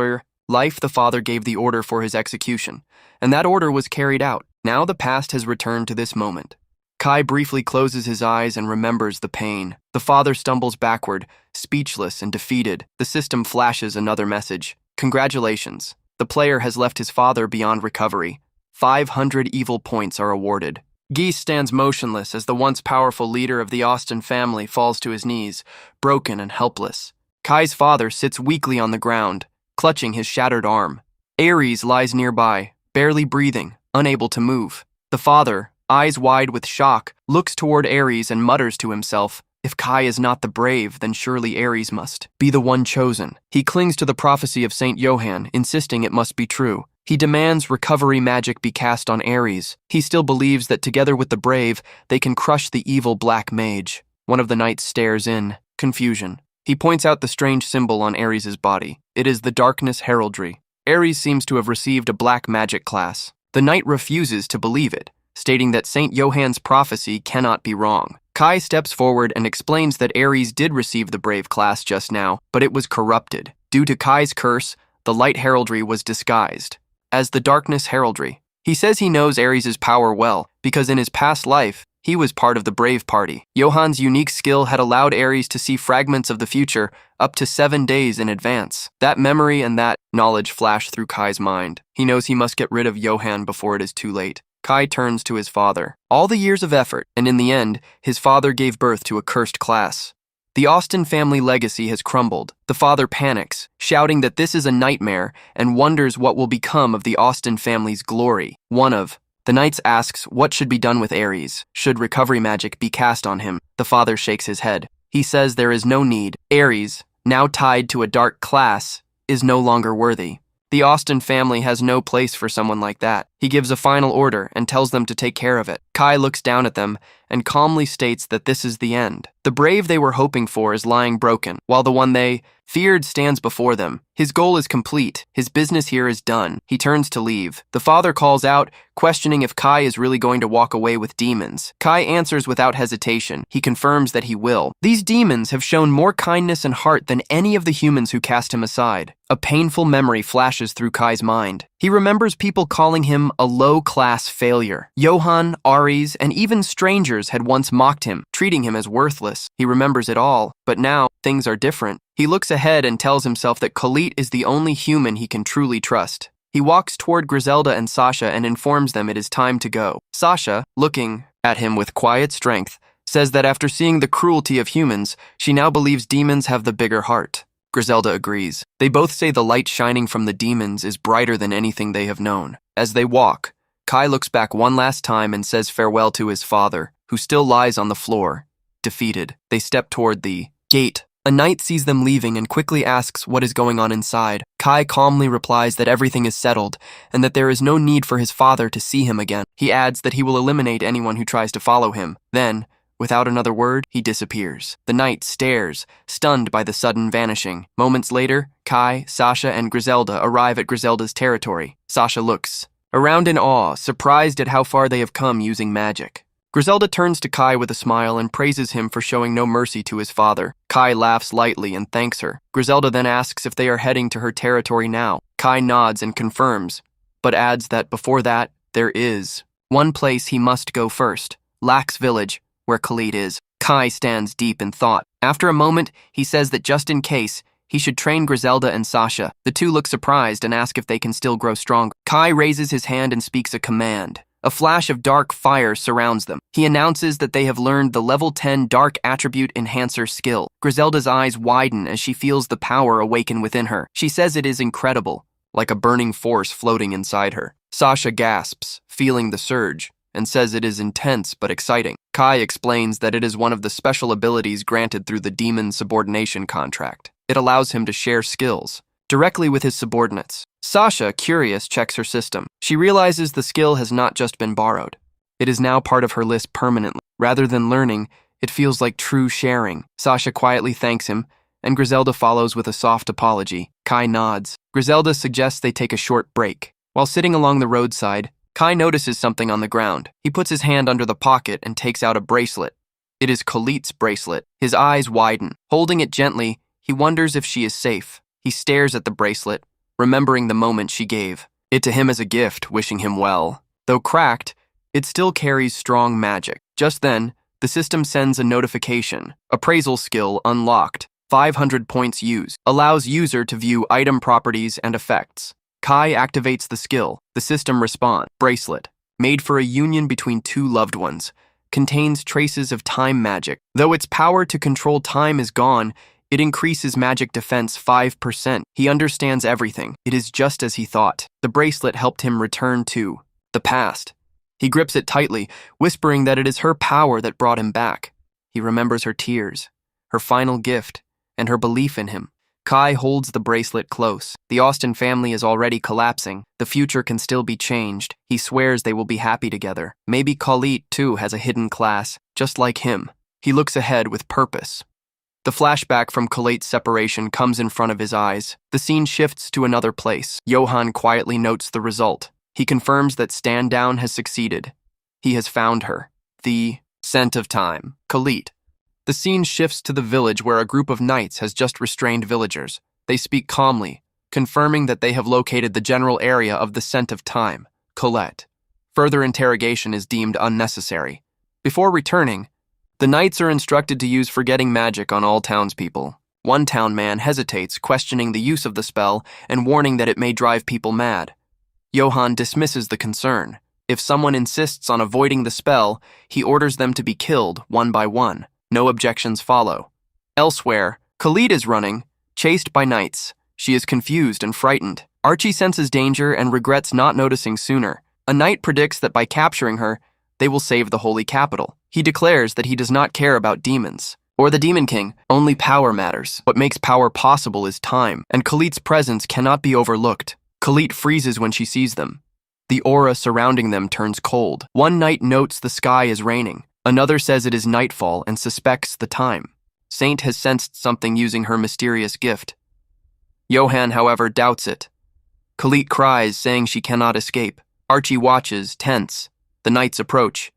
life, the father gave the order for his execution, and that order was carried out. Now the past has returned to this moment. Kai briefly closes his eyes and remembers the pain. The father stumbles backward, speechless and defeated. The system flashes another message. Congratulations. The player has left his father beyond recovery. 500 evil points are awarded. Geese stands motionless as the once powerful leader of the Austen family falls to his knees, broken and helpless. Kai's father sits weakly on the ground, clutching his shattered arm. Ares lies nearby, barely breathing, unable to move. The father, eyes wide with shock, looks toward Ares and mutters to himself, if Kai is not the brave, then surely Ares must be the one chosen. He clings to the prophecy of Saint Johann, insisting it must be true. He demands recovery magic be cast on Ares. He still believes that together with the brave, they can crush the evil black mage. One of the knights stares in confusion. He points out the strange symbol on Ares' body. It is the darkness heraldry. Ares seems to have received a black magic class. The knight refuses to believe it, stating that Saint Johann's prophecy cannot be wrong. Kai steps forward and explains that Ares did receive the brave class just now, but it was corrupted. Due to Kai's curse, the light heraldry was disguised as the darkness heraldry. He says he knows Ares' power well, because in his past life, he was part of the Brave Party. Johann's unique skill had allowed Ares to see fragments of the future up to 7 days in advance. That memory and that knowledge flash through Kai's mind. He knows he must get rid of Johann before it is too late. Kai turns to his father. All the years of effort, and in the end, his father gave birth to a cursed class. The Austen family legacy has crumbled. The father panics, shouting that this is a nightmare and wonders what will become of the Austen family's glory. The knights asks what should be done with Ares. Should recovery magic be cast on him? The father shakes his head. He says there is no need. Ares, now tied to a dark class, is no longer worthy. The Austen family has no place for someone like that. He gives a final order and tells them to take care of it. Kai looks down at them and calmly states that this is the end. The brave they were hoping for is lying broken, while the one they feared stands before them. His goal is complete. His business here is done. He turns to leave. The father calls out, questioning if Kai is really going to walk away with demons. Kai answers without hesitation. He confirms that he will. These demons have shown more kindness and heart than any of the humans who cast him aside. A painful memory flashes through Kai's mind. He remembers people calling him a low-class failure. Johann, Ares, and even strangers had once mocked him, treating him as worthless. He remembers it all, but now things are different. He looks ahead and tells himself that Khalid is the only human he can truly trust. He walks toward Griselda and Sasha and informs them it is time to go. Sasha, looking at him with quiet strength, says that after seeing the cruelty of humans, she now believes demons have the bigger heart. Griselda agrees. They both say the light shining from the demons is brighter than anything they have known. As they walk, Kai looks back one last time and says farewell to his father, who still lies on the floor, defeated. They step toward the gate A knight sees them leaving and quickly asks what is going on inside. Kai calmly replies that everything is settled and that there is no need for his father to see him again. He adds that he will eliminate anyone who tries to follow him. Then, without another word, he disappears. The knight stares, stunned by the sudden vanishing. Moments later, Kai, Sasha, and Griselda arrive at Griselda's territory. Sasha looks around in awe, surprised at how far they have come using magic. Griselda turns to Kai with a smile and praises him for showing no mercy to his father. Kai laughs lightly and thanks her. Griselda then asks if they are heading to her territory now. Kai nods and confirms, but adds that before that, there is one place he must go first, Lax Village, where Khalid is. Kai stands deep in thought. After a moment, he says that just in case, he should train Griselda and Sasha. The two look surprised and ask if they can still grow stronger. Kai raises his hand and speaks a command. A flash of dark fire surrounds them. He announces that they have learned the level 10 Dark Attribute Enhancer skill. Griselda's eyes widen as she feels the power awaken within her. She says it is incredible, like a burning force floating inside her. Sasha gasps, feeling the surge, and says it is intense but exciting. Kai explains that it is one of the special abilities granted through the Demon Subordination Contract. It allows him to share skills directly with his subordinates. Sasha, curious, checks her system. She realizes the skill has not just been borrowed. It is now part of her list permanently. Rather than learning, it feels like true sharing. Sasha quietly thanks him, and Griselda follows with a soft apology. Kai nods. Griselda suggests they take a short break. While sitting along the roadside, Kai notices something on the ground. He puts his hand under the pocket and takes out a bracelet. It is Khalid's bracelet. His eyes widen. Holding it gently, he wonders if she is safe. He stares at the bracelet, remembering the moment she gave it to him as a gift, wishing him well. Though cracked, it still carries strong magic. Just then, the system sends a notification. Appraisal skill unlocked. 500 points used. Allows user to view item properties and effects. Kai activates the skill. The system responds. Bracelet. Made for a union between two loved ones. Contains traces of time magic. Though its power to control time is gone, it increases magic defense 5%. He understands everything. It is just as he thought. The bracelet helped him return to the past. He grips it tightly, whispering that it is her power that brought him back. He remembers her tears, her final gift, and her belief in him. Kai holds the bracelet close. The Austin family is already collapsing. The future can still be changed. He swears they will be happy together. Maybe Khalid, too, has a hidden class, just like him. He looks ahead with purpose. The flashback from Khalid's separation comes in front of his eyes. The scene shifts to another place. Johan quietly notes the result. He confirms that Stand Down has succeeded. He has found her. The scent of time. Khalid. The scene shifts to the village where a group of knights has just restrained villagers. They speak calmly, confirming that they have located the general area of the scent of time, Colette. Further interrogation is deemed unnecessary. Before returning, the knights are instructed to use forgetting magic on all townspeople. One town man hesitates, questioning the use of the spell and warning that it may drive people mad. Johan dismisses the concern. If someone insists on avoiding the spell, he orders them to be killed one by one. No objections follow. Elsewhere, Khalid is running, chased by knights. She is confused and frightened. Archie senses danger and regrets not noticing sooner. A knight predicts that by capturing her, they will save the holy capital. He declares that he does not care about demons or the Demon King. Only power matters. What makes power possible is time, and Khalid's presence cannot be overlooked. Khalid freezes when she sees them. The aura surrounding them turns cold. One knight notes the sky is raining. Another says it is nightfall and suspects the time. Saint has sensed something using her mysterious gift. Johan, however, doubts it. Khalid cries, saying she cannot escape. Archie watches, tense. The knights approach.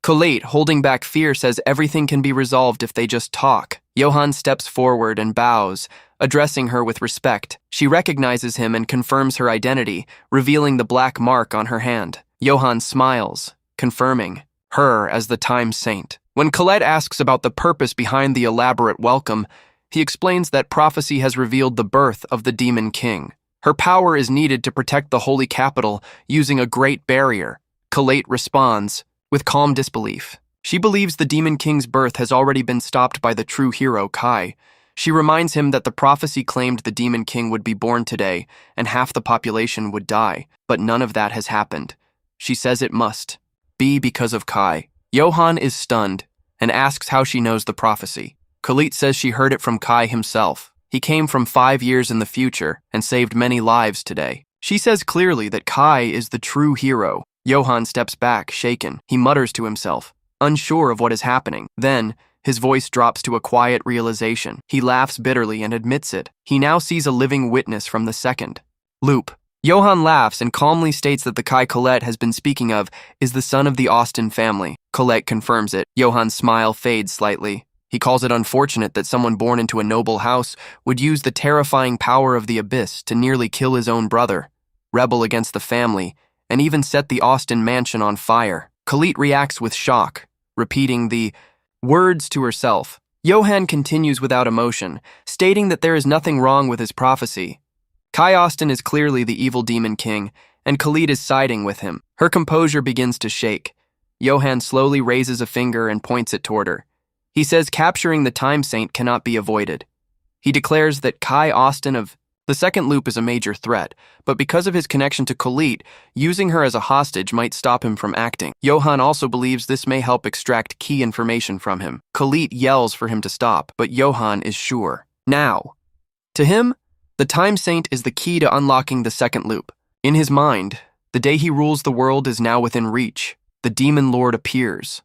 Khalid, holding back fear, says everything can be resolved if they just talk. Johan steps forward and bows, addressing her with respect. She recognizes him and confirms her identity, revealing the black mark on her hand. Johan smiles, confirming her as the Time Saint. When Colette asks about the purpose behind the elaborate welcome, he explains that prophecy has revealed the birth of the Demon King. Her power is needed to protect the holy capital using a great barrier. Colette responds with calm disbelief. She believes the Demon King's birth has already been stopped by the true hero, Kai. She reminds him that the prophecy claimed the Demon King would be born today and half the population would die, but none of that has happened. She says it must be because of Kai. Johan is stunned and asks how she knows the prophecy. Khalid says she heard it from Kai himself. He came from 5 years in the future and saved many lives today. She says clearly that Kai is the true hero. Johan steps back, shaken. He mutters to himself, unsure of what is happening. Then, his voice drops to a quiet realization. He laughs bitterly and admits it. He now sees a living witness from the second loop. Johan laughs and calmly states that the Kai Colette has been speaking of is the son of the Austin family. Colette confirms it. Johan's smile fades slightly. He calls it unfortunate that someone born into a noble house would use the terrifying power of the abyss to nearly kill his own brother, rebel against the family, and even set the Austin mansion on fire. Colette reacts with shock, repeating the words to herself. Johan continues without emotion, stating that there is nothing wrong with his prophecy. Kai Austin is clearly the evil demon king, and Colette is siding with him. Her composure begins to shake. Johan slowly raises a finger and points it toward her. He says capturing the Time Saint cannot be avoided. He declares that Kai Austin of the second loop is a major threat, but because of his connection to Colette, using her as a hostage might stop him from acting. Johan also believes this may help extract key information from him. Colette yells for him to stop, but Johan is sure. Now. To him, the Time Saint is the key to unlocking the second loop. In his mind, the day he rules the world is now within reach. The Demon Lord appears.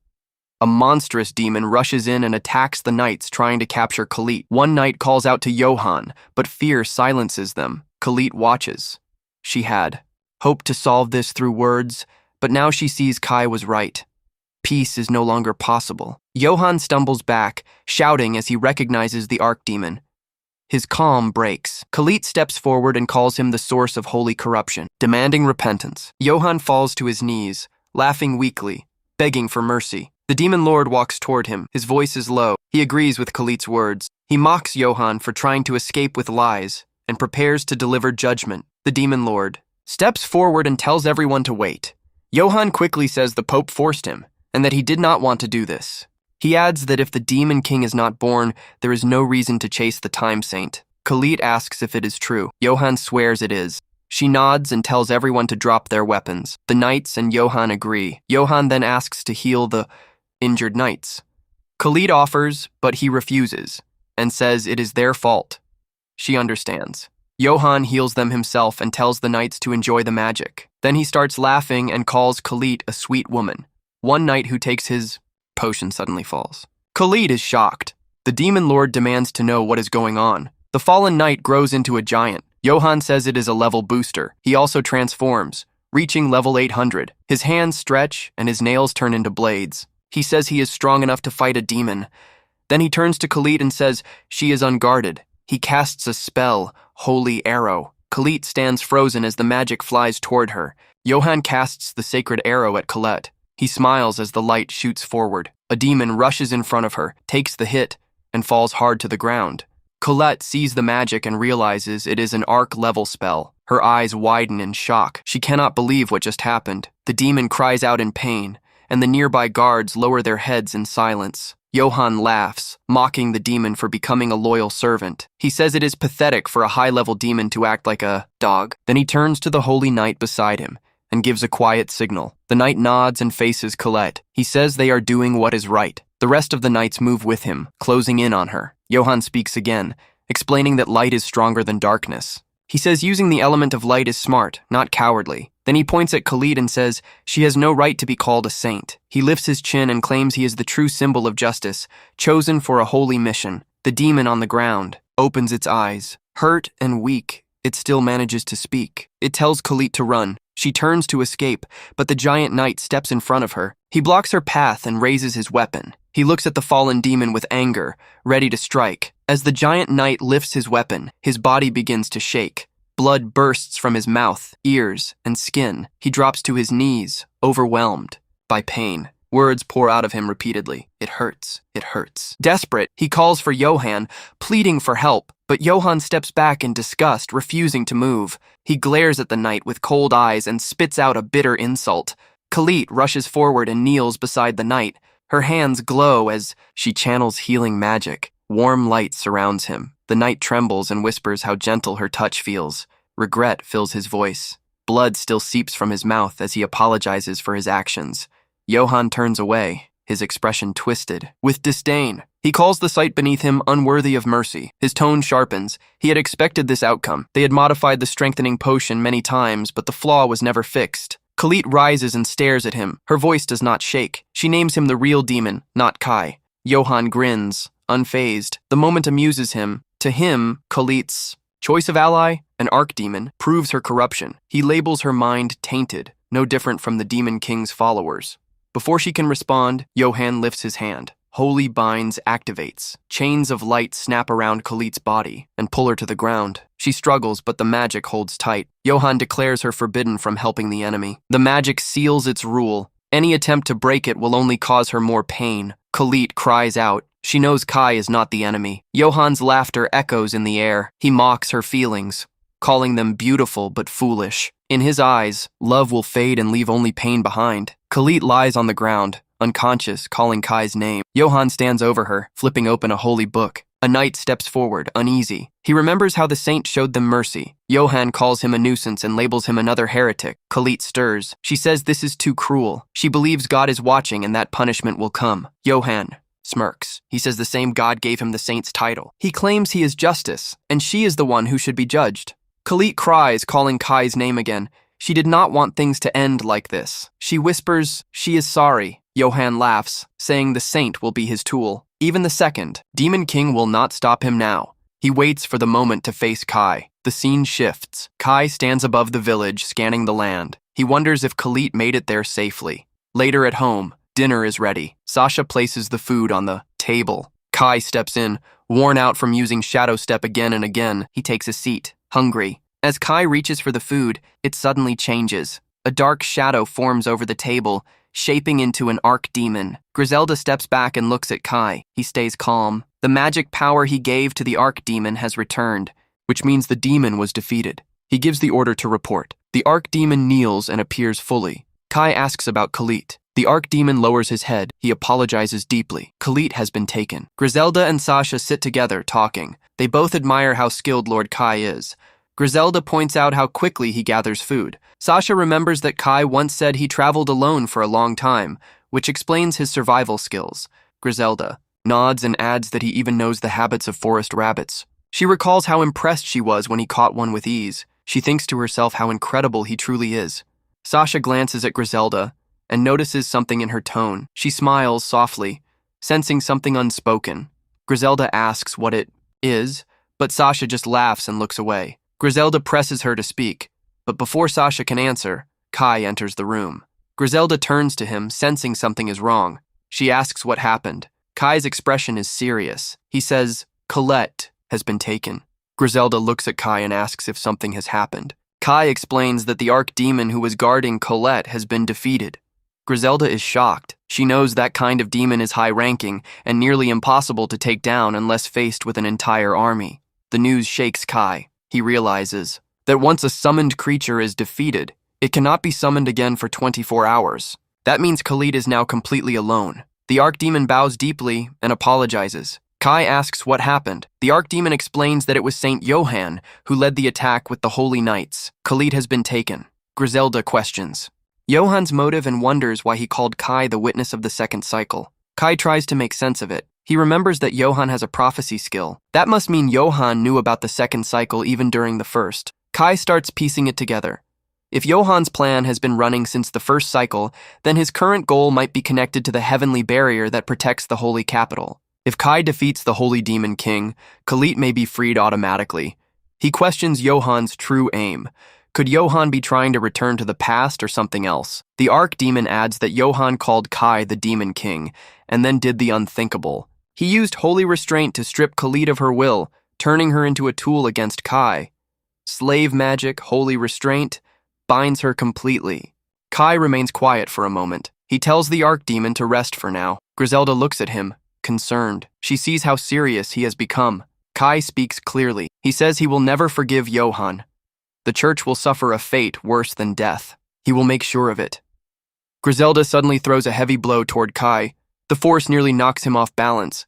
A monstrous demon rushes in and attacks the knights trying to capture Colette. One knight calls out to Johan, but fear silences them. Colette watches. She had hoped to solve this through words, but now she sees Kai was right. Peace is no longer possible. Johan stumbles back, shouting as he recognizes the archdemon. His calm breaks. Colette steps forward and calls him the source of holy corruption, demanding repentance. Johan falls to his knees, laughing weakly, begging for mercy. The Demon Lord walks toward him. His voice is low. He agrees with Colette's words. He mocks Johan for trying to escape with lies and prepares to deliver judgment. The Demon Lord steps forward and tells everyone to wait. Johan quickly says the Pope forced him and that he did not want to do this. He adds that if the Demon King is not born, there is no reason to chase the Time Saint. Colette asks if it is true. Johan swears it is. She nods and tells everyone to drop their weapons. The knights and Johan agree. Johan then asks to heal the injured knights. Colette offers, but he refuses, and says it is their fault. She understands. Johan heals them himself and tells the knights to enjoy the magic. Then he starts laughing and calls Colette a sweet woman. One knight who takes his potion suddenly falls. Colette is shocked. The Demon Lord demands to know what is going on. The fallen knight grows into a giant. Johan says it is a level booster. He also transforms, reaching level 800. His hands stretch and his nails turn into blades. He says he is strong enough to fight a demon. Then he turns to Colette and says she is unguarded. He casts a spell, Holy Arrow. Colette stands frozen as the magic flies toward her. Johan casts the sacred arrow at Colette. He smiles as the light shoots forward. A demon rushes in front of her, takes the hit, and falls hard to the ground. Colette sees the magic and realizes it is an arc-level spell. Her eyes widen in shock. She cannot believe what just happened. The demon cries out in pain, and the nearby guards lower their heads in silence. Johan laughs, mocking the demon for becoming a loyal servant. He says it is pathetic for a high-level demon to act like a dog. Then he turns to the holy knight beside him and gives a quiet signal. The knight nods and faces Colette. He says they are doing what is right. The rest of the knights move with him, closing in on her. Johan speaks again, explaining that light is stronger than darkness. He says using the element of light is smart, not cowardly. Then he points at Colette and says she has no right to be called a saint. He lifts his chin and claims he is the true symbol of justice, chosen for a holy mission. The demon on the ground opens its eyes. Hurt and weak, it still manages to speak. It tells Colette to run. She turns to escape, but the giant knight steps in front of her. He blocks her path and raises his weapon. He looks at the fallen demon with anger, ready to strike. As the giant knight lifts his weapon, his body begins to shake. Blood bursts from his mouth, ears, and skin. He drops to his knees, overwhelmed by pain. Words pour out of him repeatedly. It hurts. It hurts. Desperate, he calls for Johan, pleading for help, but Johan steps back in disgust, refusing to move. He glares at the knight with cold eyes and spits out a bitter insult. Colette rushes forward and kneels beside the knight. Her hands glow as she channels healing magic. Warm light surrounds him. The knight trembles and whispers how gentle her touch feels. Regret fills his voice. Blood still seeps from his mouth as he apologizes for his actions. Johan turns away, his expression twisted. With disdain, He calls the sight beneath him unworthy of mercy. His tone sharpens. He had expected this outcome. They had modified the strengthening potion many times, but the flaw was never fixed. Khalid rises and stares at him. Her voice does not shake. She names him the real demon, not Kai. Johann grins, unfazed. The moment amuses him. To him, Khalid's choice of ally, an archdemon, proves her corruption. He labels her mind tainted, no different from the Demon King's followers. Before she can respond, Johann lifts his hand. Holy binds activates. Chains of light snap around Khalid's body and pull her to the ground. She struggles, but the magic holds tight. Johann declares her forbidden from helping the enemy. The magic seals its rule. Any attempt to break it will only cause her more pain. Khalid cries out. She knows Kai is not the enemy. Johann's laughter echoes in the air. He mocks her feelings, calling them beautiful but foolish. In his eyes, love will fade and leave only pain behind. Khalid lies on the ground, unconscious, calling Kai's name. Johann stands over her, flipping open a holy book. A knight steps forward, uneasy. He remembers how the saint showed them mercy. Johann calls him a nuisance and labels him another heretic. Khalid stirs. She says this is too cruel. She believes God is watching and that punishment will come. Johann smirks. He says the same God gave him the saint's title. He claims he is justice, and she is the one who should be judged. Khalid cries, calling Kai's name again. She did not want things to end like this. She whispers, she is sorry. Johann laughs, saying the saint will be his tool. Even the second, Demon King will not stop him now. He waits for the moment to face Kai. The scene shifts. Kai stands above the village, scanning the land. He wonders if Khalid made it there safely. Later at home, dinner is ready. Sasha places the food on the table. Kai steps in, worn out from using Shadow Step again and again. He takes a seat, hungry. As Kai reaches for the food, it suddenly changes. A dark shadow forms over the table, shaping into an archdemon. Griselda steps back and looks at Kai. He stays calm. The magic power he gave to the archdemon has returned, which means the demon was defeated. He gives the order to report. The archdemon kneels and appears fully. Kai asks about Khalid. The archdemon lowers his head. He apologizes deeply. Khalid has been taken. Griselda and Sasha sit together, talking. They both admire how skilled Lord Kai is. Griselda points out how quickly he gathers food. Sasha remembers that Kai once said he traveled alone for a long time, which explains his survival skills. Griselda nods and adds that he even knows the habits of forest rabbits. She recalls how impressed she was when he caught one with ease. She thinks to herself how incredible he truly is. Sasha glances at Griselda and notices something in her tone. She smiles softly, sensing something unspoken. Griselda asks what it is, but Sasha just laughs and looks away. Griselda presses her to speak, but before Sasha can answer, Kai enters the room. Griselda turns to him, sensing something is wrong. She asks what happened. Kai's expression is serious. He says, Colette has been taken. Griselda looks at Kai and asks if something has happened. Kai explains that the archdemon who was guarding Colette has been defeated. Griselda is shocked. She knows that kind of demon is high-ranking and nearly impossible to take down unless faced with an entire army. The news shakes Kai. He realizes that once a summoned creature is defeated, it cannot be summoned again for 24 hours. That means Khalid is now completely alone. The archdemon bows deeply and apologizes. Kai asks what happened. The archdemon explains that it was Saint Johann who led the attack with the Holy Knights. Khalid has been taken. Griselda questions Johann's motive and wonders why he called Kai the witness of the second cycle. Kai tries to make sense of it. He remembers that Johann has a prophecy skill. That must mean Johann knew about the second cycle even during the first. Kai starts piecing it together. If Johann's plan has been running since the first cycle, then his current goal might be connected to the heavenly barrier that protects the holy capital. If Kai defeats the Holy Demon King, Khalid may be freed automatically. He questions Johann's true aim. Could Johann be trying to return to the past or something else? The archdemon adds that Johann called Kai the Demon King, and then did the unthinkable. He used holy restraint to strip Khalid of her will, turning her into a tool against Kai. Slave magic, holy restraint, binds her completely. Kai remains quiet for a moment. He tells the archdemon to rest for now. Griselda looks at him, concerned. She sees how serious he has become. Kai speaks clearly. He says he will never forgive Johann. The church will suffer a fate worse than death. He will make sure of it. Griselda suddenly throws a heavy blow toward Kai. The force nearly knocks him off balance.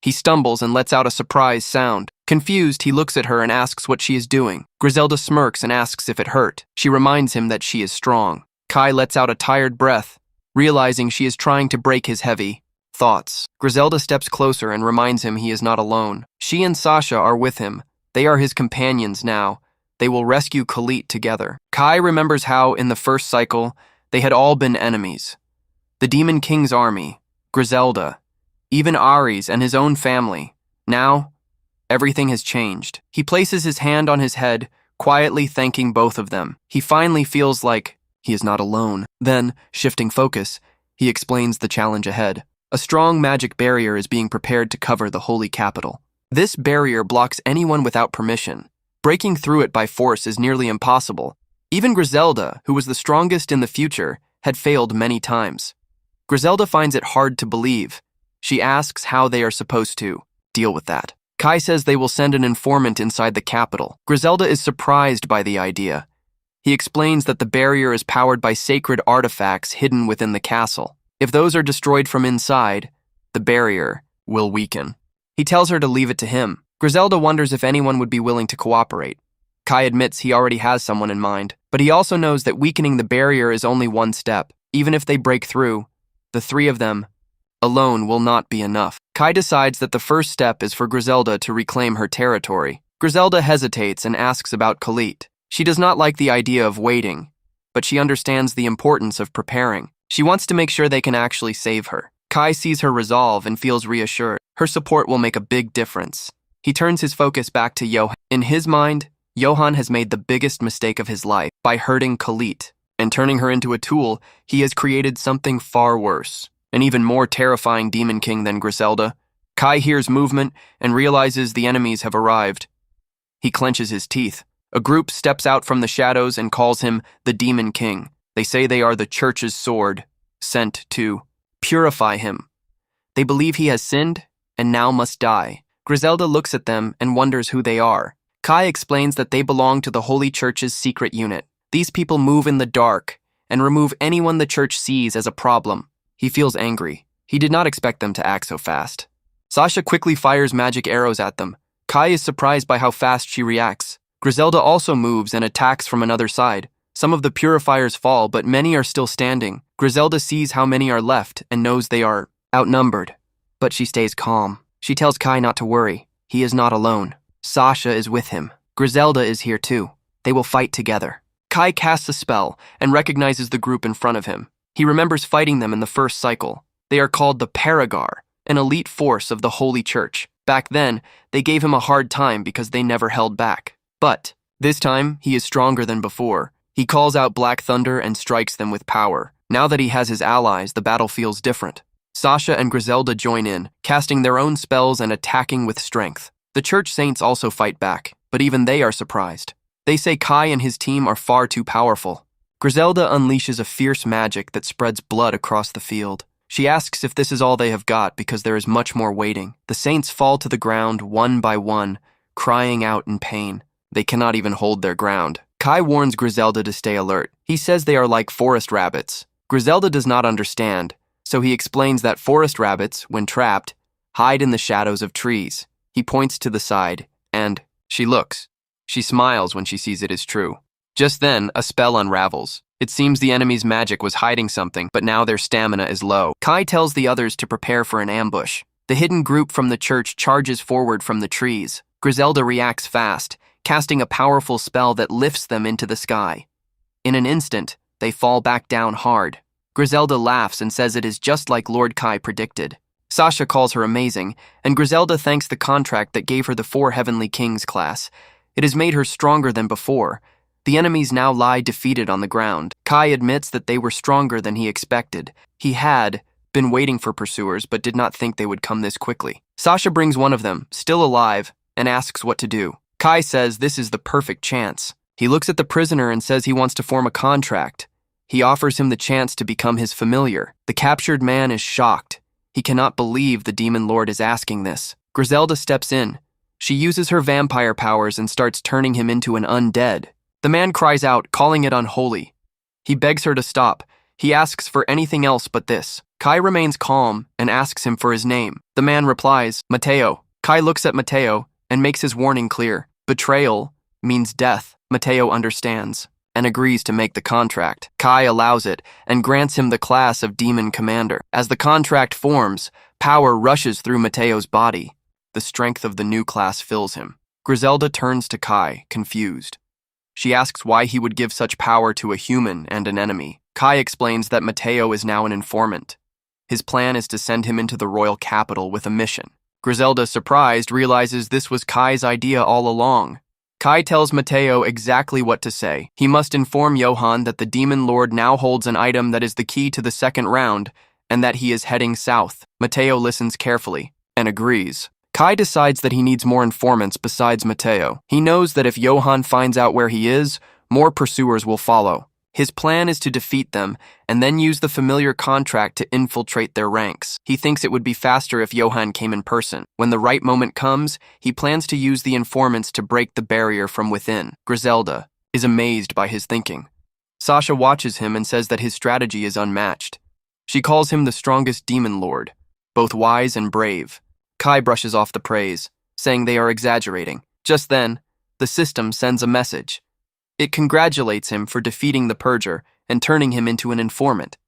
He stumbles and lets out a surprised sound. Confused, he looks at her and asks what she is doing. Griselda smirks and asks if it hurt. She reminds him that she is strong. Kai lets out a tired breath, realizing she is trying to break his heavy thoughts. Griselda steps closer and reminds him he is not alone. She and Sasha are with him. They are his companions now. They will rescue Khalid together. Kai remembers how, in the first cycle, they had all been enemies. The Demon King's army, Griselda, even Ares and his own family. Now, everything has changed. He places his hand on his head, quietly thanking both of them. He finally feels like he is not alone. Then, shifting focus, he explains the challenge ahead. A strong magic barrier is being prepared to cover the holy capital. This barrier blocks anyone without permission. Breaking through it by force is nearly impossible. Even Griselda, who was the strongest in the future, had failed many times. Griselda finds it hard to believe. She asks how they are supposed to deal with that. Kai says they will send an informant inside the capital. Griselda is surprised by the idea. He explains that the barrier is powered by sacred artifacts hidden within the castle. If those are destroyed from inside, the barrier will weaken. He tells her to leave it to him. Griselda wonders if anyone would be willing to cooperate. Kai admits he already has someone in mind, but he also knows that weakening the barrier is only one step. Even if they break through, the three of them alone will not be enough. Kai decides that the first step is for Griselda to reclaim her territory. Griselda hesitates and asks about Khalid. She does not like the idea of waiting, but she understands the importance of preparing. She wants to make sure they can actually save her. Kai sees her resolve and feels reassured. Her support will make a big difference. He turns his focus back to Johan. In his mind, Johan has made the biggest mistake of his life by hurting Khalid and turning her into a tool. He has created something far worse, an even more terrifying Demon King than Griselda. Kai hears movement and realizes the enemies have arrived. He clenches his teeth. A group steps out from the shadows and calls him the Demon King. They say they are the church's sword, sent to purify him. They believe he has sinned and now must die. Griselda looks at them and wonders who they are. Kai explains that they belong to the Holy Church's secret unit. These people move in the dark and remove anyone the church sees as a problem. He feels angry. He did not expect them to act so fast. Sasha quickly fires magic arrows at them. Kai is surprised by how fast she reacts. Griselda also moves and attacks from another side. Some of the purifiers fall, but many are still standing. Griselda sees how many are left and knows they are outnumbered, but she stays calm. She tells Kai not to worry. He is not alone. Sasha is with him. Griselda is here too. They will fight together. Kai casts a spell and recognizes the group in front of him. He remembers fighting them in the first cycle. They are called the Paragar, an elite force of the Holy Church. Back then, they gave him a hard time because they never held back. But this time, he is stronger than before. He calls out Black Thunder and strikes them with power. Now that he has his allies, the battle feels different. Sasha and Griselda join in, casting their own spells and attacking with strength. The church saints also fight back, but even they are surprised. They say Kai and his team are far too powerful. Griselda unleashes a fierce magic that spreads blood across the field. She asks if this is all they have got because there is much more waiting. The saints fall to the ground one by one, crying out in pain. They cannot even hold their ground. Kai warns Griselda to stay alert. He says they are like forest rabbits. Griselda does not understand, so he explains that forest rabbits, when trapped, hide in the shadows of trees. He points to the side, and she looks. She smiles when she sees it is true. Just then, a spell unravels. It seems the enemy's magic was hiding something, but now their stamina is low. Kai tells the others to prepare for an ambush. The hidden group from the church charges forward from the trees. Griselda reacts fast, casting a powerful spell that lifts them into the sky. In an instant, they fall back down hard. Griselda laughs and says it is just like Lord Kai predicted. Sasha calls her amazing, and Griselda thanks the contract that gave her the 4 Heavenly Kings class. It has made her stronger than before. The enemies now lie defeated on the ground. Kai admits that they were stronger than he expected. He had been waiting for pursuers, but did not think they would come this quickly. Sasha brings one of them, still alive, and asks what to do. Kai says this is the perfect chance. He looks at the prisoner and says he wants to form a contract. He offers him the chance to become his familiar. The captured man is shocked. He cannot believe the demon lord is asking this. Griselda steps in. She uses her vampire powers and starts turning him into an undead. The man cries out, calling it unholy. He begs her to stop. He asks for anything else but this. Kai remains calm and asks him for his name. The man replies, Mateo. Kai looks at Mateo and makes his warning clear. Betrayal means death. Mateo understands. and agrees to make the contract. Kai allows it and grants him the class of Demon Commander. As the contract forms, power rushes through Mateo's body. The strength of the new class fills him. Griselda turns to Kai, confused. She asks why he would give such power to a human and an enemy. Kai explains that Mateo is now an informant. His plan is to send him into the royal capital with a mission. Griselda, surprised, realizes this was Kai's idea all along. Kai tells Mateo exactly what to say. He must inform Johann that the Demon Lord now holds an item that is the key to the second round, and that he is heading south. Mateo listens carefully and agrees. Kai decides that he needs more informants besides Mateo. He knows that if Johann finds out where he is, more pursuers will follow. His plan is to defeat them and then use the familiar contract to infiltrate their ranks. He thinks it would be faster if Johann came in person. When the right moment comes, he plans to use the informants to break the barrier from within. Griselda is amazed by his thinking. Sasha watches him and says that his strategy is unmatched. She calls him the strongest demon lord, both wise and brave. Kai brushes off the praise, saying they are exaggerating. Just then, the system sends a message. It congratulates him for defeating the Purger and turning him into an informant.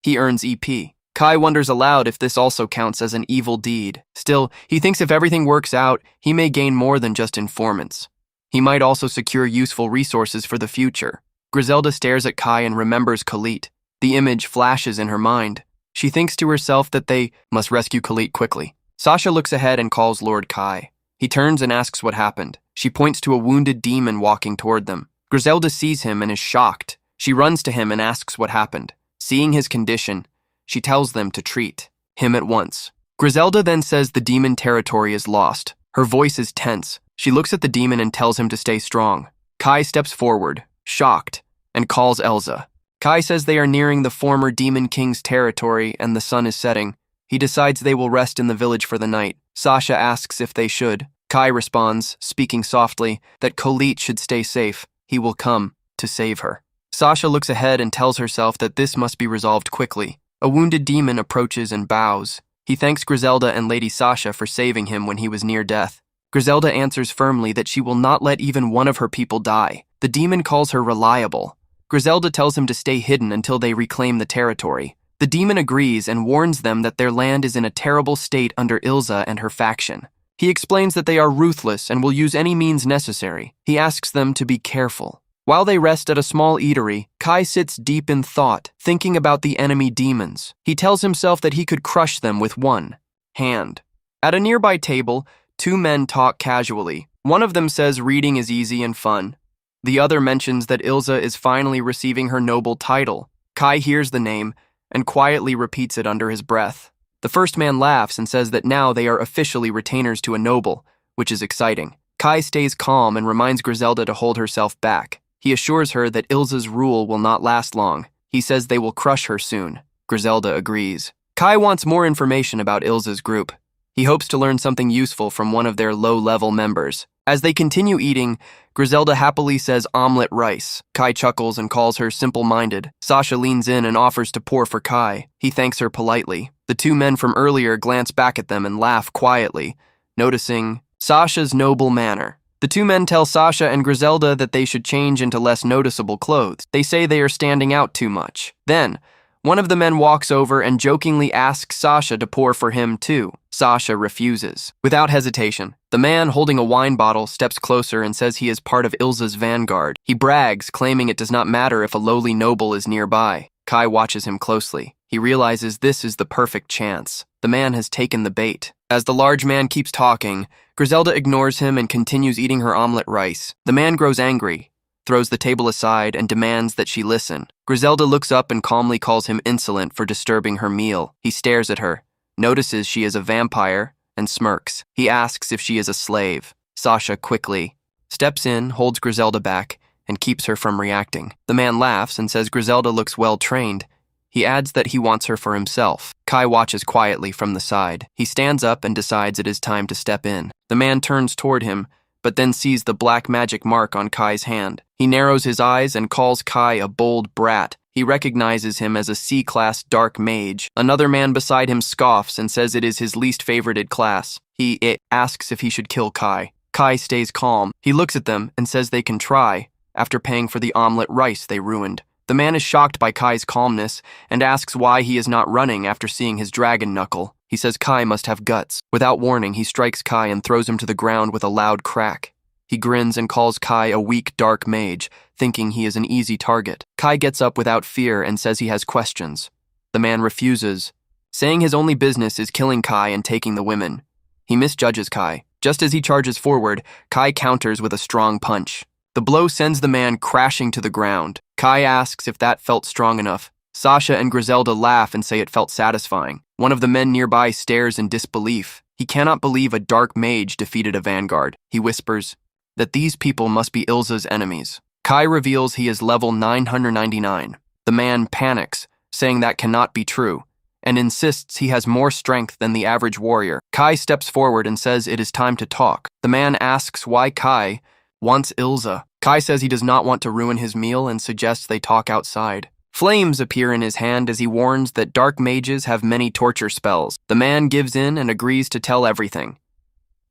He earns EP. Kai wonders aloud if this also counts as an evil deed. Still, he thinks if everything works out, he may gain more than just informants. He might also secure useful resources for the future. Griselda stares at Kai and remembers Khalid. The image flashes in her mind. She thinks to herself that they must rescue Khalid quickly. Sasha looks ahead and calls Lord Kai. He turns and asks what happened. She points to a wounded demon walking toward them. Griselda sees him and is shocked. She runs to him and asks what happened. Seeing his condition, she tells them to treat him at once. Griselda then says the demon territory is lost. Her voice is tense. She looks at the demon and tells him to stay strong. Kai steps forward, shocked, and calls Elsa. Kai says they are nearing the former Demon King's territory and the sun is setting. He decides they will rest in the village for the night. Sasha asks if they should. Kai responds, speaking softly, that Khalid should stay safe. He will come to save her. Sasha looks ahead and tells herself that this must be resolved quickly. A wounded demon approaches and bows. He thanks Griselda and Lady Sasha for saving him when he was near death. Griselda answers firmly that she will not let even one of her people die. The demon calls her reliable. Griselda tells him to stay hidden until they reclaim the territory. The demon agrees and warns them that their land is in a terrible state under Ilza and her faction. He explains that they are ruthless and will use any means necessary. He asks them to be careful. While they rest at a small eatery, Kai sits deep in thought, thinking about the enemy demons. He tells himself that he could crush them with one hand. At a nearby table, two men talk casually. One of them says reading is easy and fun. The other mentions that Ilza is finally receiving her noble title. Kai hears the name and quietly repeats it under his breath. The first man laughs and says that now they are officially retainers to a noble, which is exciting. Kai stays calm and reminds Griselda to hold herself back. He assures her that Ilza's rule will not last long. He says they will crush her soon. Griselda agrees. Kai wants more information about Ilza's group. He hopes to learn something useful from one of their low-level members. As they continue eating, Griselda happily says omelet rice. Kai chuckles and calls her simple-minded. Sasha leans in and offers to pour for Kai. He thanks her politely. The two men from earlier glance back at them and laugh quietly, noticing Sasha's noble manner. The two men tell Sasha and Griselda that they should change into less noticeable clothes. They say they are standing out too much. Then, one of the men walks over and jokingly asks Sasha to pour for him too. Sasha refuses. Without hesitation, the man holding a wine bottle steps closer and says he is part of Ilza's vanguard. He brags, claiming it does not matter if a lowly noble is nearby. Kai watches him closely. He realizes this is the perfect chance. The man has taken the bait. As the large man keeps talking, Griselda ignores him and continues eating her omelet rice. The man grows angry, throws the table aside, and demands that she listen. Griselda looks up and calmly calls him insolent for disturbing her meal. He stares at her, notices she is a vampire, and smirks. He asks if she is a slave. Sasha quickly steps in, holds Griselda back, and keeps her from reacting. The man laughs and says Griselda looks well-trained. He adds that he wants her for himself. Kai watches quietly from the side. He stands up and decides it is time to step in. The man turns toward him, but then sees the black magic mark on Kai's hand. He narrows his eyes and calls Kai a bold brat. He recognizes him as a C-class dark mage. Another man beside him scoffs and says it is his least favorited class. He asks if he should kill Kai. Kai stays calm. He looks at them and says they can try, after paying for the omelet rice they ruined. The man is shocked by Kai's calmness and asks why he is not running after seeing his dragon knuckle. He says Kai must have guts. Without warning, he strikes Kai and throws him to the ground with a loud crack. He grins and calls Kai a weak, dark mage, thinking he is an easy target. Kai gets up without fear and says he has questions. The man refuses, saying his only business is killing Kai and taking the women. He misjudges Kai. Just as he charges forward, Kai counters with a strong punch. The blow sends the man crashing to the ground. Kai asks if that felt strong enough. Sasha and Griselda laugh and say it felt satisfying. One of the men nearby stares in disbelief. He cannot believe a dark mage defeated a vanguard. He whispers that these people must be Ilza's enemies. Kai reveals he is level 999. The man panics, saying that cannot be true, and insists he has more strength than the average warrior. Kai steps forward and says it is time to talk. The man asks why Kai wants Ilza. Kai says he does not want to ruin his meal and suggests they talk outside. Flames appear in his hand as he warns that dark mages have many torture spells. The man gives in and agrees to tell everything.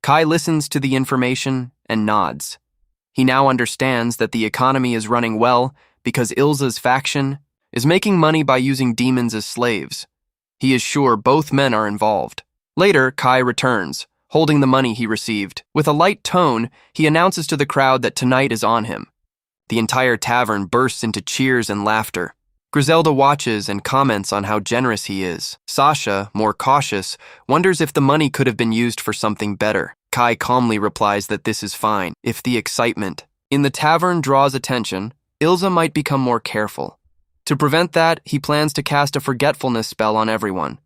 Kai listens to the information and nods. He now understands that the economy is running well because Ilza's faction is making money by using demons as slaves. He is sure both men are involved. Later, Kai returns, holding the money he received. With a light tone, he announces to the crowd that tonight is on him. The entire tavern bursts into cheers and laughter. Griselda watches and comments on how generous he is. Sasha, more cautious, wonders if the money could have been used for something better. Kai calmly replies that this is fine, if the excitement in the tavern draws attention, Ilza might become more careful. To prevent that, he plans to cast a forgetfulness spell on everyone.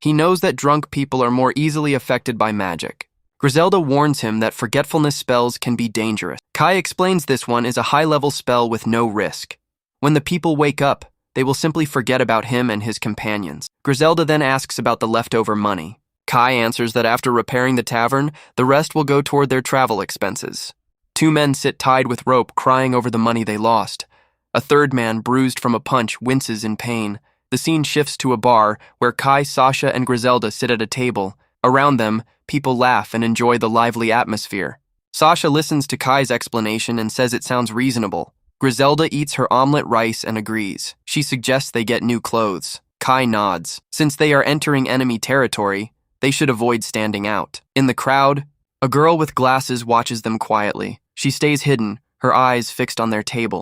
He knows that drunk people are more easily affected by magic. Griselda warns him that forgetfulness spells can be dangerous. Kai explains this one is a high-level spell with no risk. When the people wake up, they will simply forget about him and his companions. Griselda then asks about the leftover money. Kai answers that after repairing the tavern, the rest will go toward their travel expenses. Two men sit tied with rope, crying over the money they lost. A third man, bruised from a punch, winces in pain. The scene shifts to a bar where Kai, Sasha, and Griselda sit at a table. Around them, people laugh and enjoy the lively atmosphere. Sasha listens to Kai's explanation and says it sounds reasonable. Griselda eats her omelet rice and agrees. She suggests they get new clothes. Kai nods. Since they are entering enemy territory, they should avoid standing out. In the crowd, a girl with glasses watches them quietly. She stays hidden, her eyes fixed on their table.